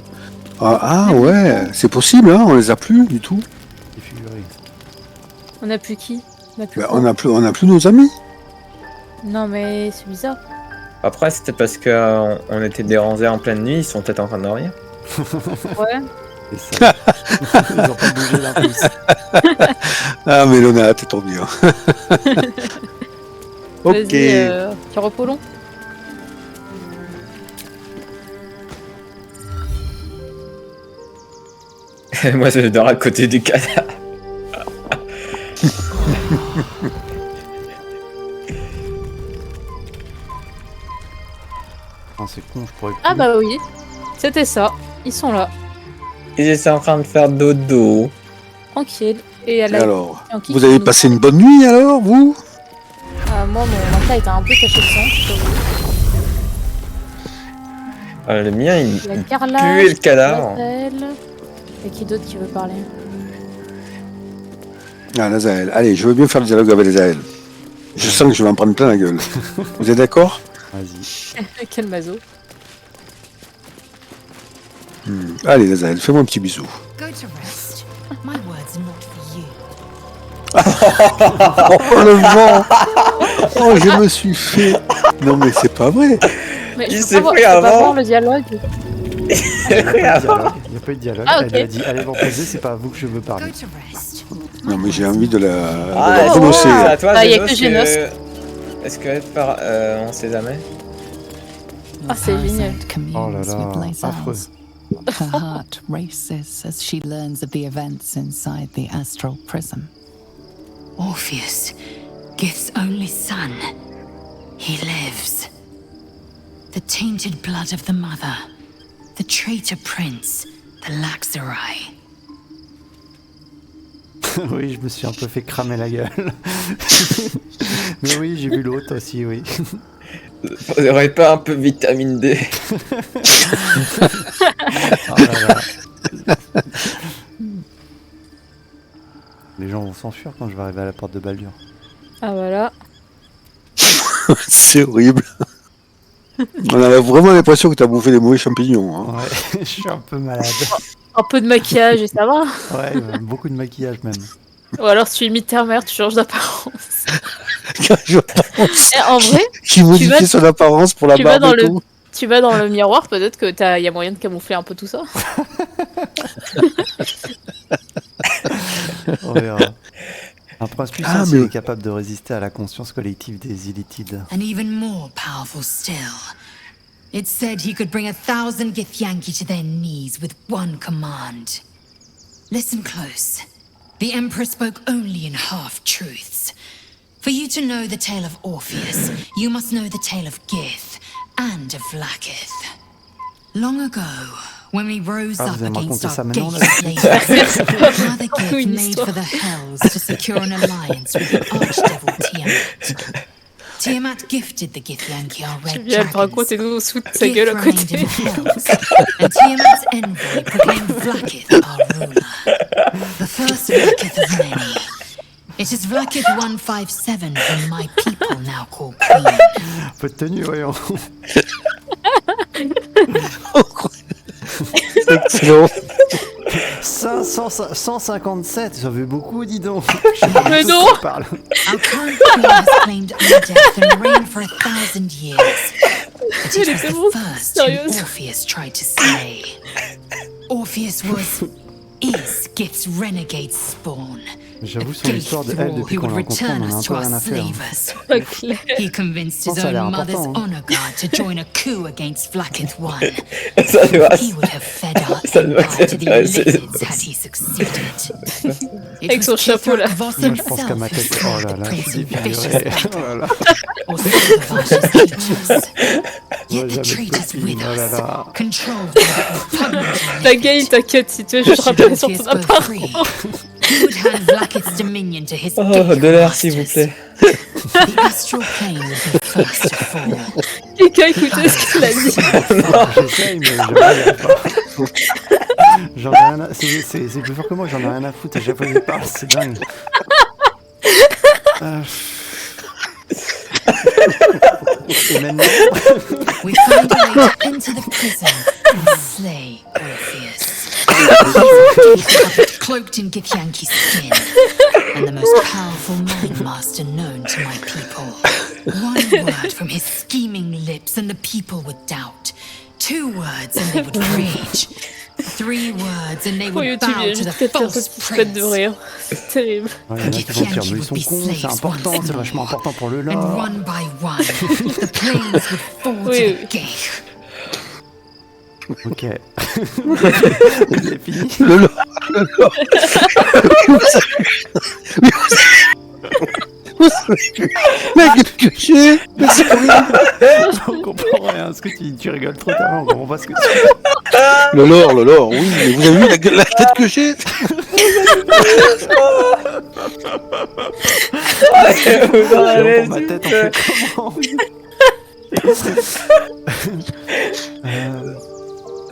Ah ouais, c'est possible, hein, on les a plus du tout. Les figurines. On a plus qui? On a plus Bah, quoi on a plus nos amis. Non, mais c'est bizarre. Après, c'était parce que on était dérangés en pleine nuit, ils sont peut-être en train de dormir. Ouais. Et ça. Ils ont pas bougé d'un pouce. Ah, mais Lona, t'es trop bien. Ok. Vas-y, tu repolons. Moi, je dors à côté du cadavre. Ah, c'est con, je pourrais plus. Ah bah oui. C'était ça. Ils sont là. Ils étaient en train de faire dodo. Tranquille. Et elle Et a... alors, Qui vous avez finit. passé une bonne nuit alors, vous? Moi, mon matelas était un peu taché de sang, je t'avoue. Le mien, il Il y a il Carla, puait le cadavre. Nathel. Et qui d'autre qui veut parler? Ah, Lazael. Allez, je veux bien faire le dialogue avec Lazael. Je sens que je vais en prendre plein la gueule. Vous êtes d'accord? Vas-y. Quel mazo. Allez, Lazael, fais-moi un petit bisou. Go to rest. My words are not for you. Oh, le vent! Oh, je me suis fait... Non, mais c'est pas vrai. Mais Il je s'est peux pas pris voir- je peux pas avant. voir le dialogue. Il n'y a pas eu de dialogue. Ah, Elle a ok. dit allez vous reposer, c'est pas à vous que je veux Go parler. to rest. Non, mais j'ai envie de la Ah, renoncer. c'est à toi, Ah, y a Génos, que Génos. Est-ce que par... on sait jamais. Ah, c'est génial. Communes Oh là with là, Blazars. affreux. Her heart races as she learns of the events inside the astral prism. Orpheus, Gith's only son. He lives. The tainted blood of the mother. The traitor prince. The Laxarai. Oui, je me suis un peu fait cramer la gueule. Mais oui, j'ai vu l'autre aussi, oui. Vous aurez pas un peu vitamine D? Oh là là. Les gens vont s'enfuir quand je vais arriver à la porte de Baldur. Ah voilà. C'est horrible. On a vraiment l'impression que t'as bouffé des mauvais champignons. Hein. Ouais, je suis un peu malade. Un peu de maquillage et ça va. Ouais, beaucoup de maquillage même. Ou alors si tu imites ta mère, tu changes d'apparence. Je pense En vrai, qu'il modifie son apparence pour la tu vas barbe dans et le- tout. tu vas dans le miroir, peut-être que y a moyen de camoufler un peu tout ça. On verra. Un prince puissant, Ah, s'il mais- est capable de résister à la conscience collective des Illitides. And even more powerful still. It said he could bring 1,000 Githyanki to their knees with one command. Listen close. The Emperor spoke only in half-truths. For you to know the tale of Orpheus, you must know the tale of Gith and of Vlaakith. Long ago, when we rose Ah, up vous allez me against raconter our ça maintenant, gate là slavers, Mother Gith Une made histoire. for the Hells to secure an alliance with the Archdevil Tiamat. Tiamat gifted the Githyanki our Tu red viens de dragons. raconter nous sous de sa Gith gueule à remained côté. in Hells, and Tiamat's envoy proclaimed Vlaakith our ruler. The first Vlaakith of many. It is Vlaakith 157 whom my people now call Queen. Peu de tenue, voyons. C'est excellent. 157, ça fait beaucoup, dis donc. Je sais pas Mais du tout non. de quoi tu parles. Our current queen has claimed our death and reigned for 1,000 years. But it Elle was était the bon, first who sérieuse. Orpheus tried to slay. Orpheus is Gith's renegade spawn. J'avoue, A son histoire de elle, thrall depuis who qu'on would l'a rencontrée, return on en a un us peu to our rien à faire. slavers. Pas clair. He convinced Je his pense que ça a l'air own mother's important, hein. honor guard to join a coup against Vlaakith I. Ça doit... He would have fed our Ça doit empire to the t'intéresser. Illithids had he succeeded. It Avec son was chapeau, là. Kithrak Voss Moi, je pense qu'à himself ma who tête, oh slaughtered là the là, prince je suis in vicious défiguré. battle, Oh là là. or Silvervash's teachers. Moi, Yet the jamais de traitors copine, with oh là us, là. controlled by the repugnant T'inquiète, t'inquiète, si tu veux, je te rappelle sur ton Orpheus go appart. free, he would hand Vlaakith's dominion to his Oh, Gith de l'air, s'il vous masters. plaît. The astral plane would be first to fall. Quelqu'un écoutait ce qu'il a dit. J'essaye, mais je regarde pas. J'en ai rien à... C'est plus fort que moi, j'en ai rien à foutre. À chaque fois que je parle, c'est dingue. Et maintenant, We find a way to enter the prison and slay Orpheus. He's a puppet cloaked in Githyanki's skin, and the most powerful mind master known to my people. One word from his scheming lips and the people would doubt. 2 words and they would rage. 3 words and they Pour would YouTube, il y bow a to juste the cette false personne qui se pète de prince. rire. C'est terrible. il y en a qui vont dire, mais ils sont cons, c'est important, c'est vachement important pour le And lore. one by one, the planes would fall to Oui, the gate. Ok. Il est fini. Le lore. Vous savez, mec, que j'ai. Mais c'est On comprend rien. Ce que tu rigoles trop tard, on comprend pas ce que tu dis. le lore, oui, mais vous avez vu la tête que j'ai? Vous en avez Pour ma dit tête, on que- fait comment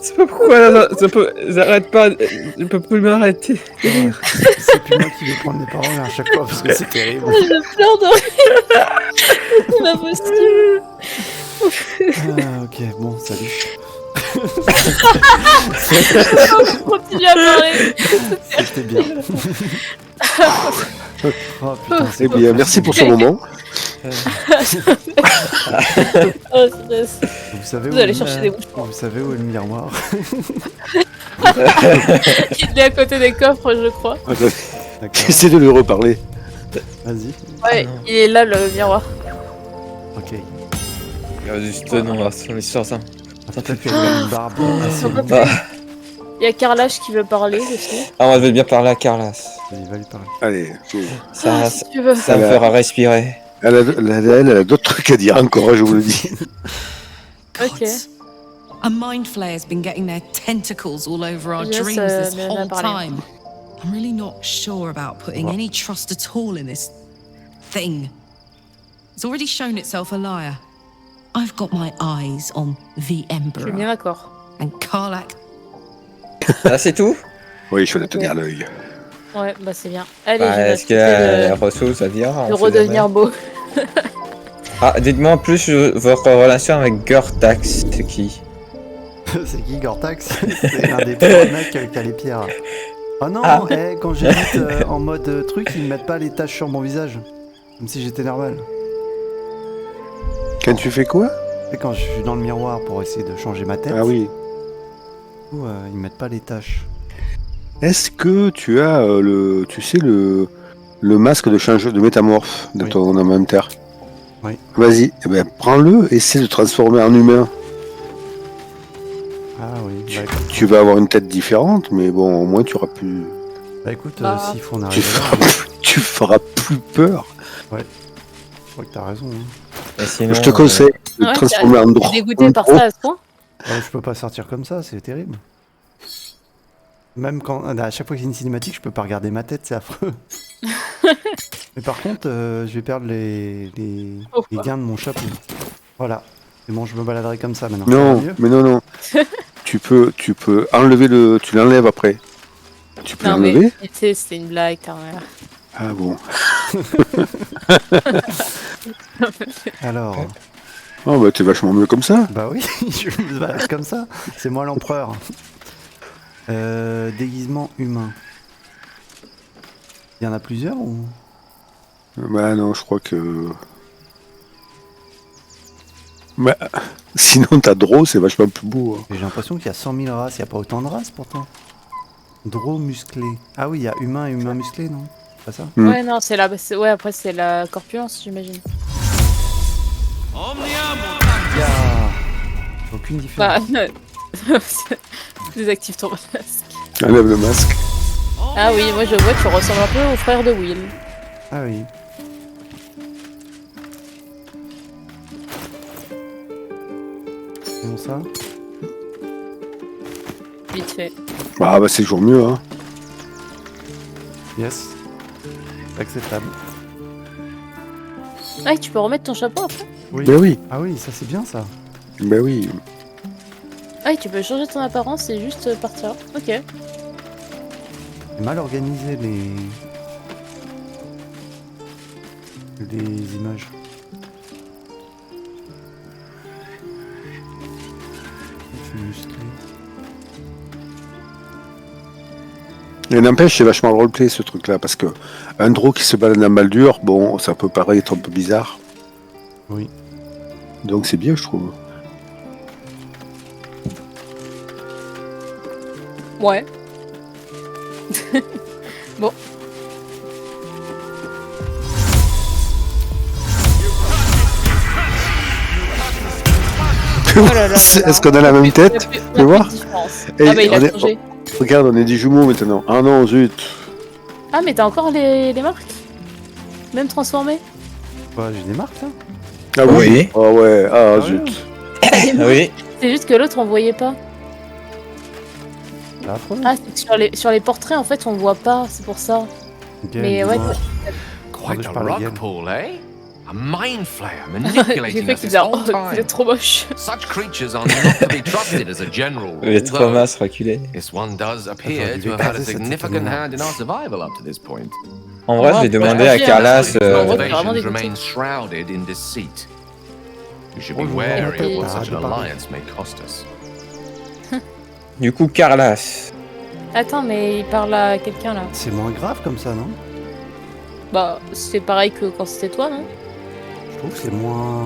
Je sais pas pourquoi là, j'arrête pas, je peux plus m'arrêter. C'est plus moi qui vais prendre les paroles à chaque fois parce que c'est terrible. Je pleure de rire. C'est pas possible. Ah, ok, bon, salut. On continue à parler. C'était bien. Oh putain, c'est Eh bien, merci pour ce moment. Oh, stress. Vous savez Vous où allez est chercher des bouchons. Vous savez où est le miroir? Il est à côté des coffres, je crois. D'accord. J'essaie de lui reparler. Vas-y. Ouais, il est là, le miroir. Ok. Juste non, là, c'est l'histoire ça. Attends, tu as une barbe assez On peut longue. plus. Il y a Carlache qui veut parler aussi. Ah, on devait bien parler à Carlas. Il va lui parler. Allez, Ça, Si tu veux. ça me Voilà. fera respirer. elle a d'autres trucs à dire encore, je vous le dis. Ok. A mind flayer's been getting their tentacles all over our Yes, dreams this me en a whole parlé. time. I'm really not sure about putting any trust at all in this thing. It's already shown itself a liar. I've got my eyes on the Je suis bien Emperor d'accord. and Karlak. Ah, c'est tout? Oui, je vais la tenir à l'œil. Ouais, bah c'est bien. Allez, Bah, je vais est-ce qu'il y a essayer des ressources à dire? de redevenir beau. Ah, dites-moi en plus votre relation avec Gortax, c'est qui? C'est qui Gortax? C'est un des trois mecs qui a les pierres. Oh non, Ah. quand j'édite en mode truc, ils me mettent pas les taches sur mon visage. Comme si j'étais normal. Quand tu fais quoi? Et quand je suis dans le miroir pour essayer de changer ma tête, Ah oui. du coup, ils mettent pas les taches. Est-ce que tu as le masque de changeur de métamorphe de Oui. ton inventaire? Oui. Vas-y, eh ben, prends-le, essaie de te transformer en humain. Ah oui, Tu, bah écoute, tu vas avoir une tête différente, mais bon, au moins tu auras plus. bah, écoute, Bah. s'il faut en Tu arriver feras, là, tu feras plus peur. je crois que t'as raison. Hein. Et sinon, Je te conseille de Ouais, te transformer en t'es drôle. dégoûté par ça à ce point. Je peux pas sortir comme ça, c'est terrible. Même quand à chaque fois qu'il y a une cinématique, je peux pas regarder ma tête, c'est affreux. Mais par contre, je vais perdre les gains de mon chapeau. Voilà. C'est bon, je me baladerai comme ça maintenant. Ça va Non, mieux mais non. tu peux enlever tu l'enlèves après. Tu peux Non, l'enlever? mais tu sais, c'était une blague, t'as rien. Ah bon. Alors, Oh bah t'es vachement mieux comme ça. bah oui, je me balade comme ça. C'est moi l'empereur. Déguisement humain. Il y en a plusieurs ou? Bah non, je crois que. Bah, sinon t'as Draw, c'est vachement plus beau. Hein. J'ai l'impression qu'il y a 100 000 races, il n'y a pas autant de races pourtant. Draw musclé. Ah oui, il y a humain et humain musclé, non? C'est pas ça? Mm. Ouais, non, c'est la... Ouais, après, c'est la corpulence, j'imagine. Il y a aucune différence. Bah, désactive ton masque. Enlève le masque. Ah oui, moi je vois que tu ressembles un peu au frère de Will. Ah oui. Comment ça? Vite fait. Bah c'est toujours mieux, hein. Yes. Acceptable. Ah, et tu peux remettre ton chapeau après? Oui. Bah oui, Ah oui, ça c'est bien ça. bah oui. Ah, et tu peux changer ton apparence et juste partir. Ok. C'est mal organisé les images. suis musclé. Et n'empêche, c'est vachement roleplay ce truc-là, parce que un draw qui se balade en Baldur, bon, ça peut paraître un peu bizarre. Oui. Donc c'est bien, je trouve. Ouais. Bon. Oh là là là là. Est-ce qu'on a la même tête? Tu voir Et Ah bah il on a est- changé. Regarde, on est des jumeaux maintenant. Ah non, zut. Ah mais t'as encore les marques? Même transformées? Quoi, j'ai des marques là? Ah oui. Oui. Ah ouais, ah Ah zut. Oui. C'est juste que l'autre on voyait pas. C'est affreux. Ah c'est que sur les portraits en fait on voit pas, c'est pour ça. Ok, Mais ouais, dis-moi. Quite je a parle à rock Gaël. pool, eh? A mind flayer j'ai manipulating fait us qu'il this a whole il est time. trop moche. Such creatures are not to be trusted as a general Les rule, though traumas se reculer. this one does appear Attends, to je vais have had a écraser cette significant caméra. hand in our survival up to this point. En vrai, je vais demander à changer, hein. Carlas. Its Ouais, vraiment motivations dégoûté. remain shrouded in deceit. You should Oh, be je wary vois of what pas, such de an parler. alliance may cost us. Du coup, Carlas. Attends mais il parle à quelqu'un là. C'est moins grave comme ça, non? Bah c'est pareil que quand c'était toi non? Je trouve que c'est moins.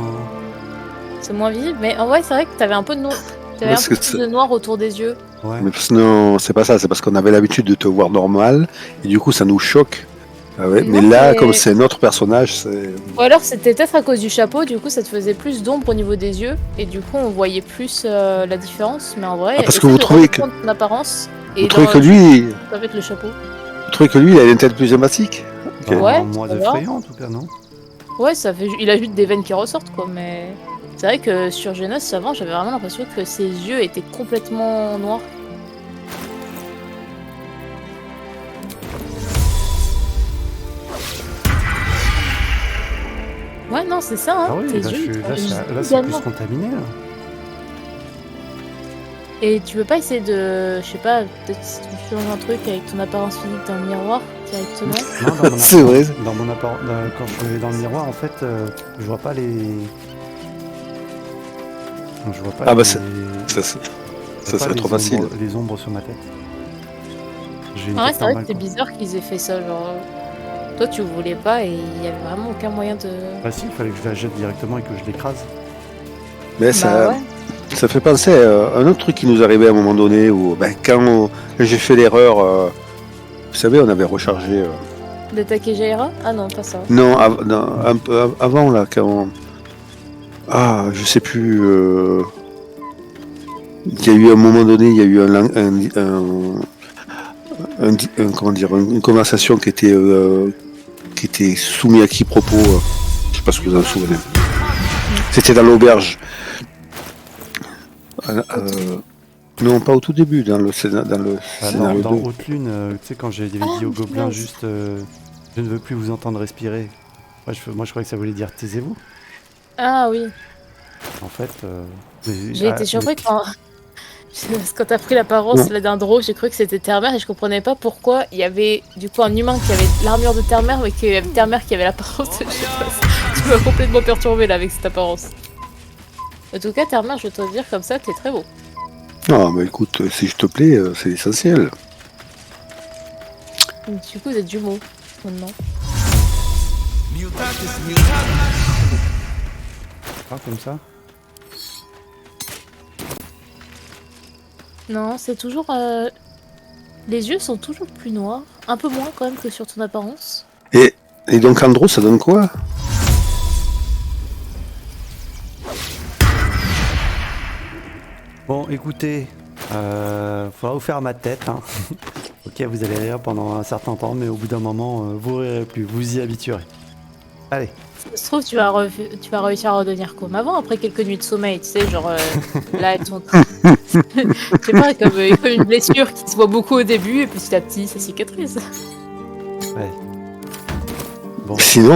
C'est moins visible mais en vrai c'est vrai que t'avais un peu de noir. T'avais Parce un peu que plus c'est- de noir autour des yeux. Ouais. Mais non, c'est pas ça, c'est parce qu'on avait l'habitude de te voir normal, et du coup ça nous choque. Ah ouais, mais Non, là, mais- comme c'est notre personnage, c'est. Ou alors c'était peut-être à cause du chapeau, du coup ça te faisait plus d'ombre au niveau des yeux, et du coup on voyait plus la différence, mais en vrai... Ah, parce que essaie vous de trouvez reprendre ton apparence, Vous et trouvez dans- que lui, avec le chapeau. il a une tête plus sympathique? Bah, Ouais, moins ça va. effrayant en tout cas, non? Ouais, ça fait... il a juste des veines qui ressortent quoi, mais... C'est vrai que sur Genos, avant, j'avais vraiment l'impression que ses yeux étaient complètement noirs. Ouais, non, c'est ça, hein. Ah oui, tes là, yeux, ils là, sont c'est plus également. contaminé là. Et tu veux pas essayer de... Je sais pas, peut-être si tu changes un truc avec ton apparence physique d'un miroir, directement. Non, dans mon C'est vrai. Dans mon quand je vais dans le miroir, en fait, je vois pas les. Je vois pas Ah bah les- ça, je ça vois pas serait les trop facile. Les ombres sur ma tête. J'ai une Ah ouais, tête c'est vrai que normale, c'est quoi. bizarre qu'ils aient fait ça, genre... Toi, tu voulais pas et il y avait vraiment aucun moyen de... Bah si, il fallait que je la jette directement et que je l'écrase. Mais ça, Bah ouais. ça fait penser à un autre truc qui nous arrivait à un moment donné, où quand j'ai fait l'erreur, vous savez, on avait rechargé. D'attaquer Jaira? Ah non, pas ça. Non, un peu avant là, quand. Ah, je sais plus. Il y a eu un moment donné, il y a eu comment dire, une conversation qui était soumise à quiproquo. Je sais pas si vous en souvenez. C'était dans l'auberge. Non, pas au tout début, dans le Dans scénario 2. Haute Lune, tu sais, quand j'avais dit au gobelin punaise. juste je ne veux plus vous entendre respirer. Moi je croyais que ça voulait dire taisez-vous. Ah oui. En fait. J'ai été surpris quand... Parce que quand t'as pris l'apparence là d'un drôle, j'ai cru que c'était Terre-Mère et je comprenais pas pourquoi il y avait du coup un humain qui avait l'armure de Terre-Mère mais qu'il y avait Terre-Mère qui avait l'apparence de Genos. Tu m'as complètement perturbé là avec cette apparence. En tout cas, Terre-Mère, je dois te dire comme ça, t'es très beau. Non, mais écoute, si je te plais, c'est essentiel. Du coup, vous êtes jumeaux maintenant. Pas comme ça. Non, c'est toujours... Les yeux sont toujours plus noirs. Un peu moins quand même que sur ton apparence. Et donc Andro, ça donne quoi? Bon, écoutez, faudra vous faire ma tête. Hein. Ok, vous allez rire pendant un certain temps, mais au bout d'un moment, vous rirez plus, vous y habituerez. Allez. Ça se trouve, tu vas réussir à redevenir comme avant après quelques nuits de sommeil, tu sais, genre là, elles sont... Je sais pas, comme une blessure qui se voit beaucoup au début et petit à petit, ça cicatrise. Ouais. Bon. Sinon,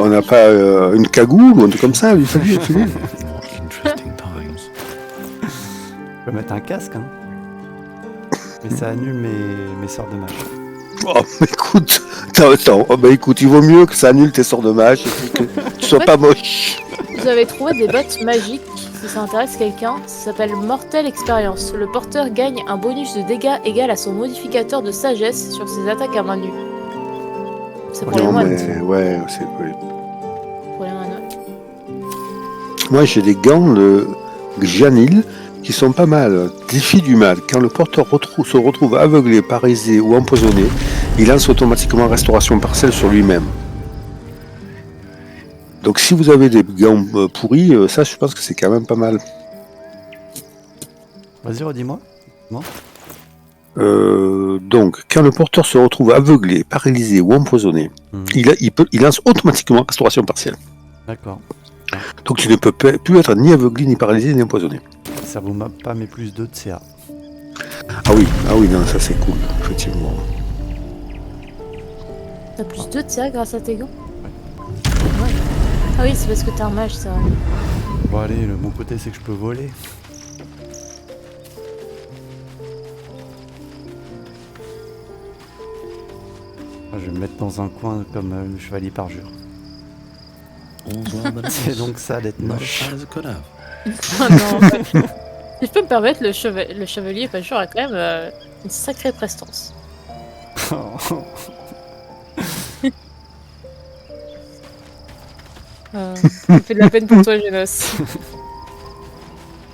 on n'a pas une cagoule ou un truc comme ça, lui fallu. Interesting times. Je peux mettre un casque, hein. Mais ça annule mes sorts de mage. Oh, écoute, attends, écoute, il vaut mieux que ça annule tes sorts de mage et puis que tu sois Ouais. pas moche. Vous avez trouvé des bottes magiques si ça intéresse quelqu'un, ça s'appelle Mortel Experience. Le porteur gagne un bonus de dégâts égal à son modificateur de sagesse sur ses attaques à main nue. C'est pour les Non, moines. mais ouais, c'est ouais. Pour les moines, ouais. Moi, j'ai des gants de Gjanil qui sont pas mal. Défi du mal. Quand le porteur se retrouve aveuglé, paralysé ou empoisonné, il lance automatiquement restauration partielle sur lui-même. Donc si vous avez des gants pourris, ça je pense que c'est quand même pas mal. Vas-y, redis-moi. Non. Donc, quand le porteur se retrouve aveuglé, paralysé ou empoisonné, il lance automatiquement restauration partielle. D'accord. Donc tu ne peux plus être ni aveuglé, ni paralysé, ni empoisonné. Ça vous map pas mes plus 2 de CA. Ah oui, non, ça c'est cool, effectivement. T'as plus 2 de CA grâce à tes gants? Ouais. Ah oui, c'est parce que t'es un mage, ça. Bon allez, le bon côté c'est que je peux voler. Je vais me mettre dans un coin comme le chevalier parjure. C'est donc ça d'être moche. Ah non, en fait. Si je peux me permettre, le chevalier parjure a quand même une sacrée prestance. Ça me fait de la peine pour toi, Genos.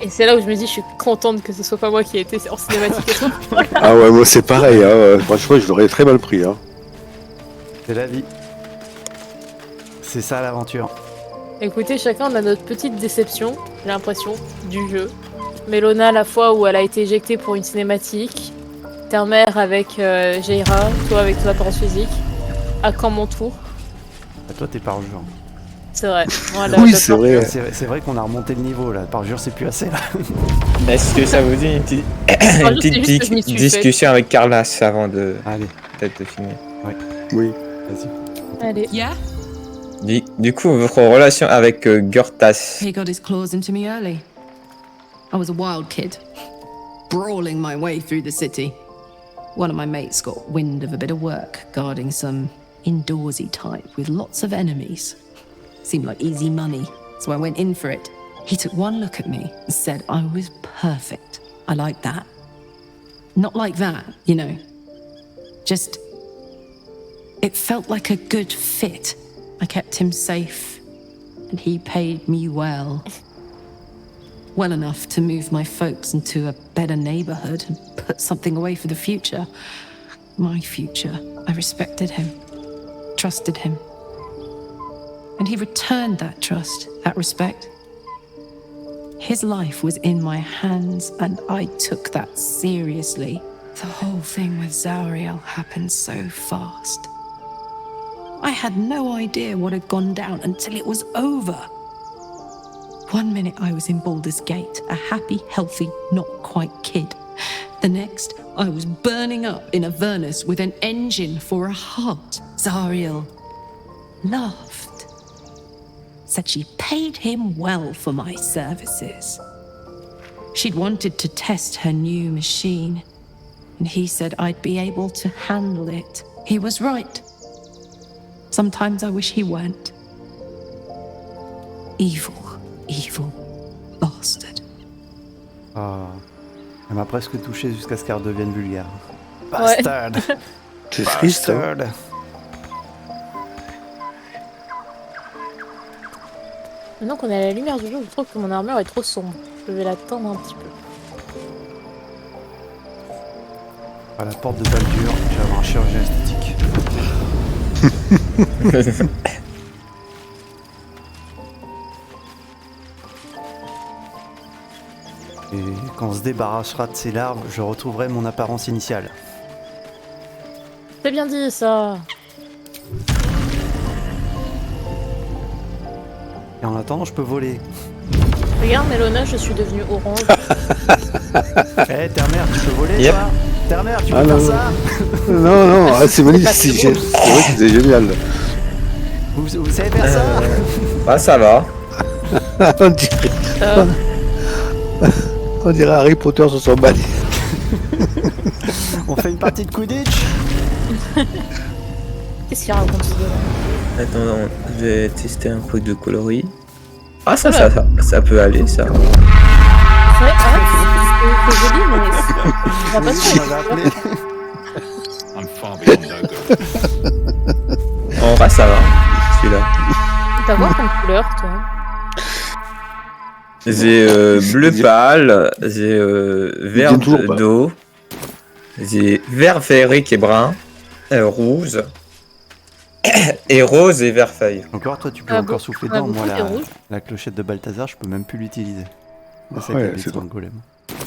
Et c'est là où je me dis, je suis contente que ce soit pas moi qui ai été en cinématique et tout. Ah ouais, moi c'est pareil, hein. Franchement je l'aurais très mal pris. Hein. C'est la vie. C'est ça l'aventure. Écoutez, chacun on a notre petite déception, j'ai l'impression, du jeu. Mélona, la fois où elle a été éjectée pour une cinématique. Termer avec Jaira, toi avec ton apparence physique. À quand mon tour? Toi t'es parjure. C'est vrai. Voilà, oui, c'est vrai. C'est vrai qu'on a remonté le niveau là. Parjure, c'est plus assez là. Est-ce que ça vous dit une petite discussion avec Carlas avant de peut-être de finir? Oui. Vas-y. Allez. Yeah? Du coup, votre relation avec Gortas. He got his claws into me early. I was a wild kid, brawling my way through the city. One of my mates got wind of a bit of work guarding some indoorsy type with lots of enemies. Seemed like easy money, so I went in for it. He took one look at me and said I was perfect. I like that. Not like that, you know. Just... it felt like a good fit. I kept him safe, and he paid me well. Well enough to move my folks into a better neighborhood and put something away for the future. My future. I respected him, trusted him. And he returned that trust, that respect. His life was in my hands, and I took that seriously. The whole thing with Zariel happened so fast. I had no idea what had gone down until it was over. 1 minute I was in Baldur's Gate, a happy, healthy, not quite kid. The next, I was burning up in Avernus with an engine for a heart. Zariel laughed. Said she paid him well for my services. She'd wanted to test her new machine, and he said I'd be able to handle it. He was right. Sometimes I wish he weren't. Evil bastard. Ah, elle m'a presque touché jusqu'à ce qu'elle redevienne vulgaire. Bastard. C'est triste. Hein. Maintenant qu'on est à la lumière du jour, je trouve que mon armure est trop sombre. Je vais la tendre un petit peu. À la porte de Baldur, je vais avoir un chirurgien esthétique. Et quand on se débarrassera de ces larves, je retrouverai mon apparence initiale. C'est bien dit ça. Et en attendant, je peux voler. Regarde, Mélona, je suis devenue orange. Eh, Termer, tu peux voler, toi? Termer, tu peux faire ça? Non, c'est magnifique, c'est vrai que c'est génial. Vous savez faire ça? Bah, ça va. On dirait Harry Potter sur son balai. On fait une partie de Quidditch? Qu'est-ce qu'il raconte ce gars? Attends, je vais tester un peu de coloris. Ah, ça peut aller, ça. C'est vrai, c'est joli, mais on va pas se I'm far beyond no good. En vrai, ça va, celui-là. T'as quoi comme couleur, toi? J'ai bleu pâle, j'ai vert d'eau, j'ai vert féerique et brun, rouge, et rose et vert feuille. Encore, toi, tu peux encore souffler dedans. Moi, la clochette de Balthazar, je peux même plus l'utiliser. C'est ton golem.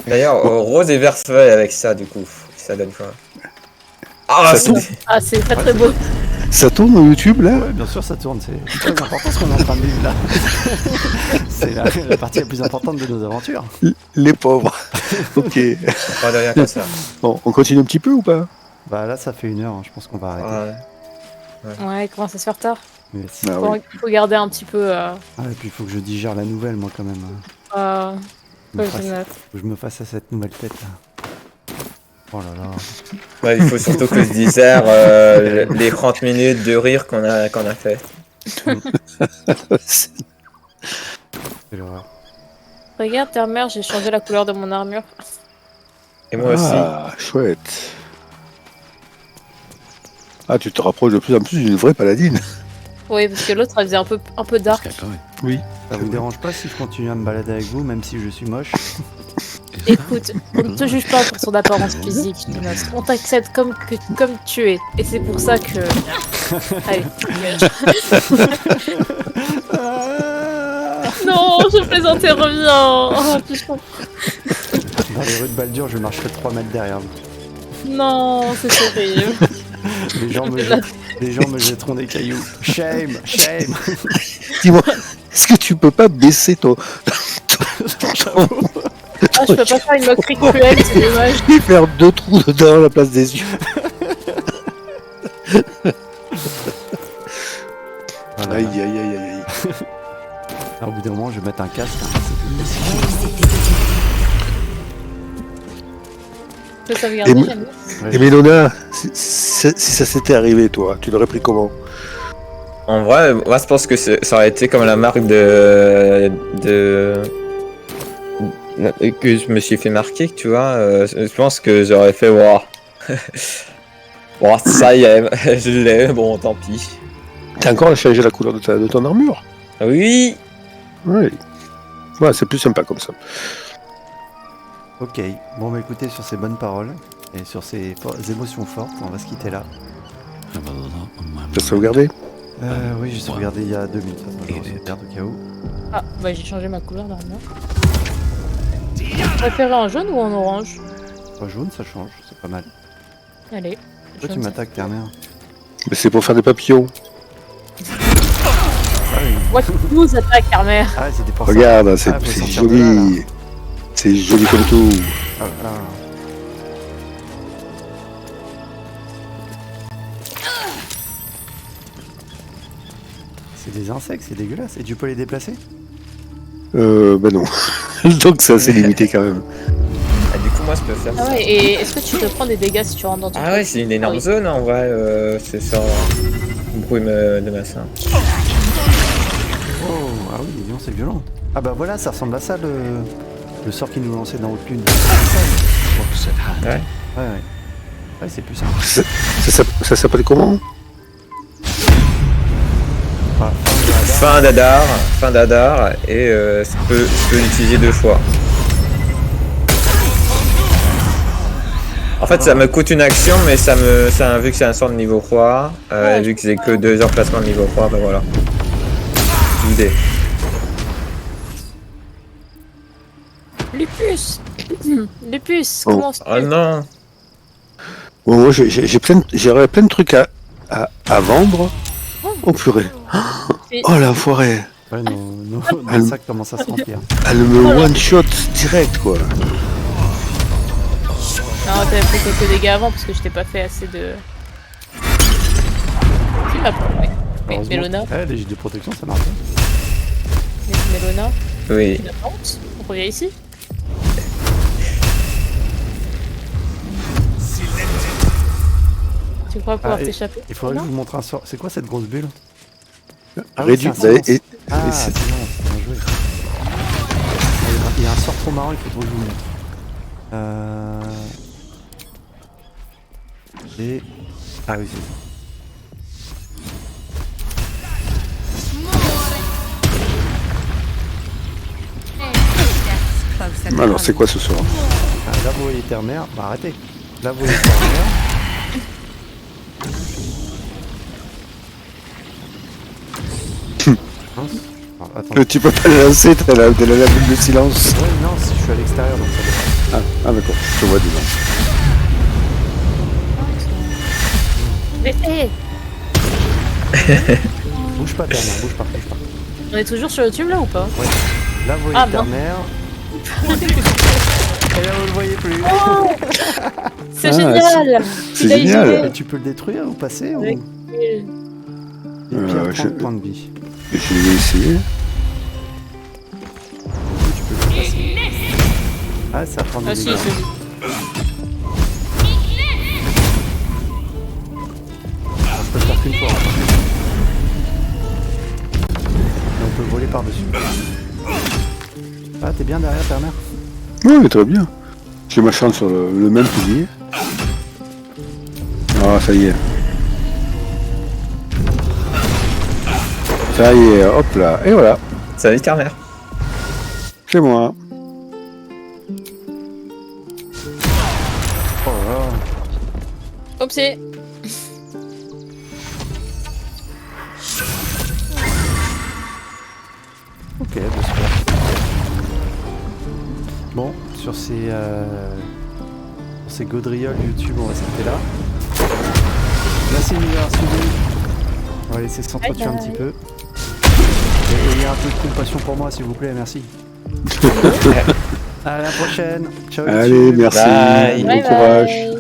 D'ailleurs, rose et vert feuille avec ça, du coup, ça donne quoi? Ah, c'est très très beau. Ça tourne au YouTube là? Ouais, bien sûr, ça tourne. C'est très important ce qu'on est en train de vivre là. C'est la partie la plus importante de nos aventures. Les pauvres. Ok. Pas de rien comme ça. Bon, on continue un petit peu ou pas? Bah là, ça fait 1 heure. Hein. Je pense qu'on va arrêter. Ouais, il commence à se faire tard. Merci. Faut garder un petit peu. Ah, et puis il faut que je digère la nouvelle, moi, quand même. Faut que je me fasse à cette nouvelle tête là. Oh là là. Ouais, il faut surtout que je digère les 30 minutes de rire qu'on a fait. C'est l'horreur. Regarde, Terre-Mère, j'ai changé la couleur de mon armure. Et moi aussi. Ah, chouette. Ah, tu te rapproches de plus en plus d'une vraie paladine. Oui, parce que l'autre, elle faisait un peu dark. Oui. Ça vous dérange pas si je continue à me balader avec vous, même si je suis moche? Écoute, on ne te juge pas pour son apparence physique, Dinos. On t'accepte comme tu es. Et c'est pour ça que... Allez, non, je plaisantais, reviens. Oh, putain. Dans les rues de Baldur, je marcherai 3 mètres derrière vous. Non, c'est terrible. Les gens me jetteront des cailloux. Shame, shame. Dis-moi, est-ce que tu peux pas baisser ton... Ah, je peux pas faire une moquerie cruelle, c'est dommage. Et faire 2 trous dedans à la place des yeux. Aïe, aïe, aïe, aïe, aïe. Au bout d'un moment, je vais mettre un casque. Hein, et Mélona, si ça s'était arrivé, toi, tu l'aurais pris comment? En vrai, moi je pense que ça aurait été comme la marque que je me suis fait marquer, tu vois. Je pense que j'aurais fait wow. Bon, ça y est, je l'ai, bon, tant pis. T'as encore changé la couleur de ton armure? Oui. Oui. Ouais, c'est plus sympa comme ça. Ok, bon bah écoutez, sur ces bonnes paroles et sur ces émotions fortes, on va se quitter là. T'as sauvegardé? Oui, j'ai sauvegardé il y a 2 minutes, je sauvegarde au cas où. Ah, bah j'ai changé ma couleur d'armure. Tu préférais en jaune ou en orange? Pas jaune, ça change, c'est pas mal. Allez. Pourquoi tu m'attaques, Terre-Mère? Mais c'est pour faire des papillons. Moi qui nous attaque, Terre-Mère. Ah, c'était pour regarde, ça. c'est joli. C'est joli comme tout. Ah, voilà. C'est des insectes, c'est dégueulasse. Et tu peux les déplacer? Bah non. Donc c'est assez limité quand même. Ah, du coup, moi je peux faire ça. Ah ouais, et est-ce que tu te prends des dégâts si tu rentres dans ton... Ah ouais, c'est une énorme zone en vrai. C'est sur brume de massin. Oh, ah oui, non, c'est violent. Ah bah voilà, ça ressemble à ça le sort qui nous lançait dans Haute Lune. Ouais. Ouais, c'est plus simple. Ça s'appelle comment? Fin d'Adar, et je peux l'utiliser 2 fois. En fait, ça me coûte une action, mais vu que c'est un sort de niveau 3, vu que j'ai que 2 emplacements de niveau 3, bah voilà. L'idée. Lupus, comment se Oh non. Bon, moi j'aurais plein de trucs à vendre. Oh purée. Oh la forêt. Ouais, nos sacs commencent à se remplir. Elle me one-shot direct quoi. Non, t'avais pris quelques dégâts avant parce que je t'ai pas fait assez de... Qui m'a pris? Oui, Mélona. Les gîtes de protection, ça marche. Mélona. Oui. On revient ici. Tu crois pouvoir t'échapper? Il faudrait que je vous montre un sort. C'est quoi cette grosse bulle? Réduit. c'est bon, c'est bien joué. trop marrant, il faut trop que je vous montre. Et... Ah oui, c'est ça. Alors, c'est quoi ce soir? Là, vous voyez Terre-Mère. Bah, arrêtez. Là, vous voyez Terre-Mère. Attends. Tu peux pas le lancer, t'as la boule de silence. Ouais, non, si je suis à l'extérieur, donc ça va. Ah d'accord, je te vois dedans. Mais hé, Bouge pas, Terre-Mère, bouge pas. on est toujours sur YouTube là ou pas? Ouais. Là, vous voyez Ah, bon. Terre-Mère. Et là, vous le voyez plus. Oh, c'est Ah, génial. C'est Il a génial. joué. Et tu peux le détruire ou passer ou... Ouais. Et puis, 30 je- points de vie. Je vais essayer. Tu peux le passer. Ah, ça prend des Ah si, dégâts. c'est... Alors, je peux le faire qu'une fois. Et on peut voler par-dessus. Ah, t'es bien derrière Terre-Mère? Oui, très bien. J'ai ma chance sur le même pilier. Ah, ça y est. Ça y est, hop là, et voilà, Salut Terre-Mère. c'est moi. Oh là là. Oupsie. Ok, bah super. Bon, sur ces gaudrioles YouTube, on va s'arrêter là. Merci de nous avoir suivis. On va laisser s'entretuer un petit peu. Et ayez un peu de compassion pour moi, s'il vous plaît, merci. À la prochaine. Ciao. Allez, YouTube. merci, Bye. bon Bye courage. bye.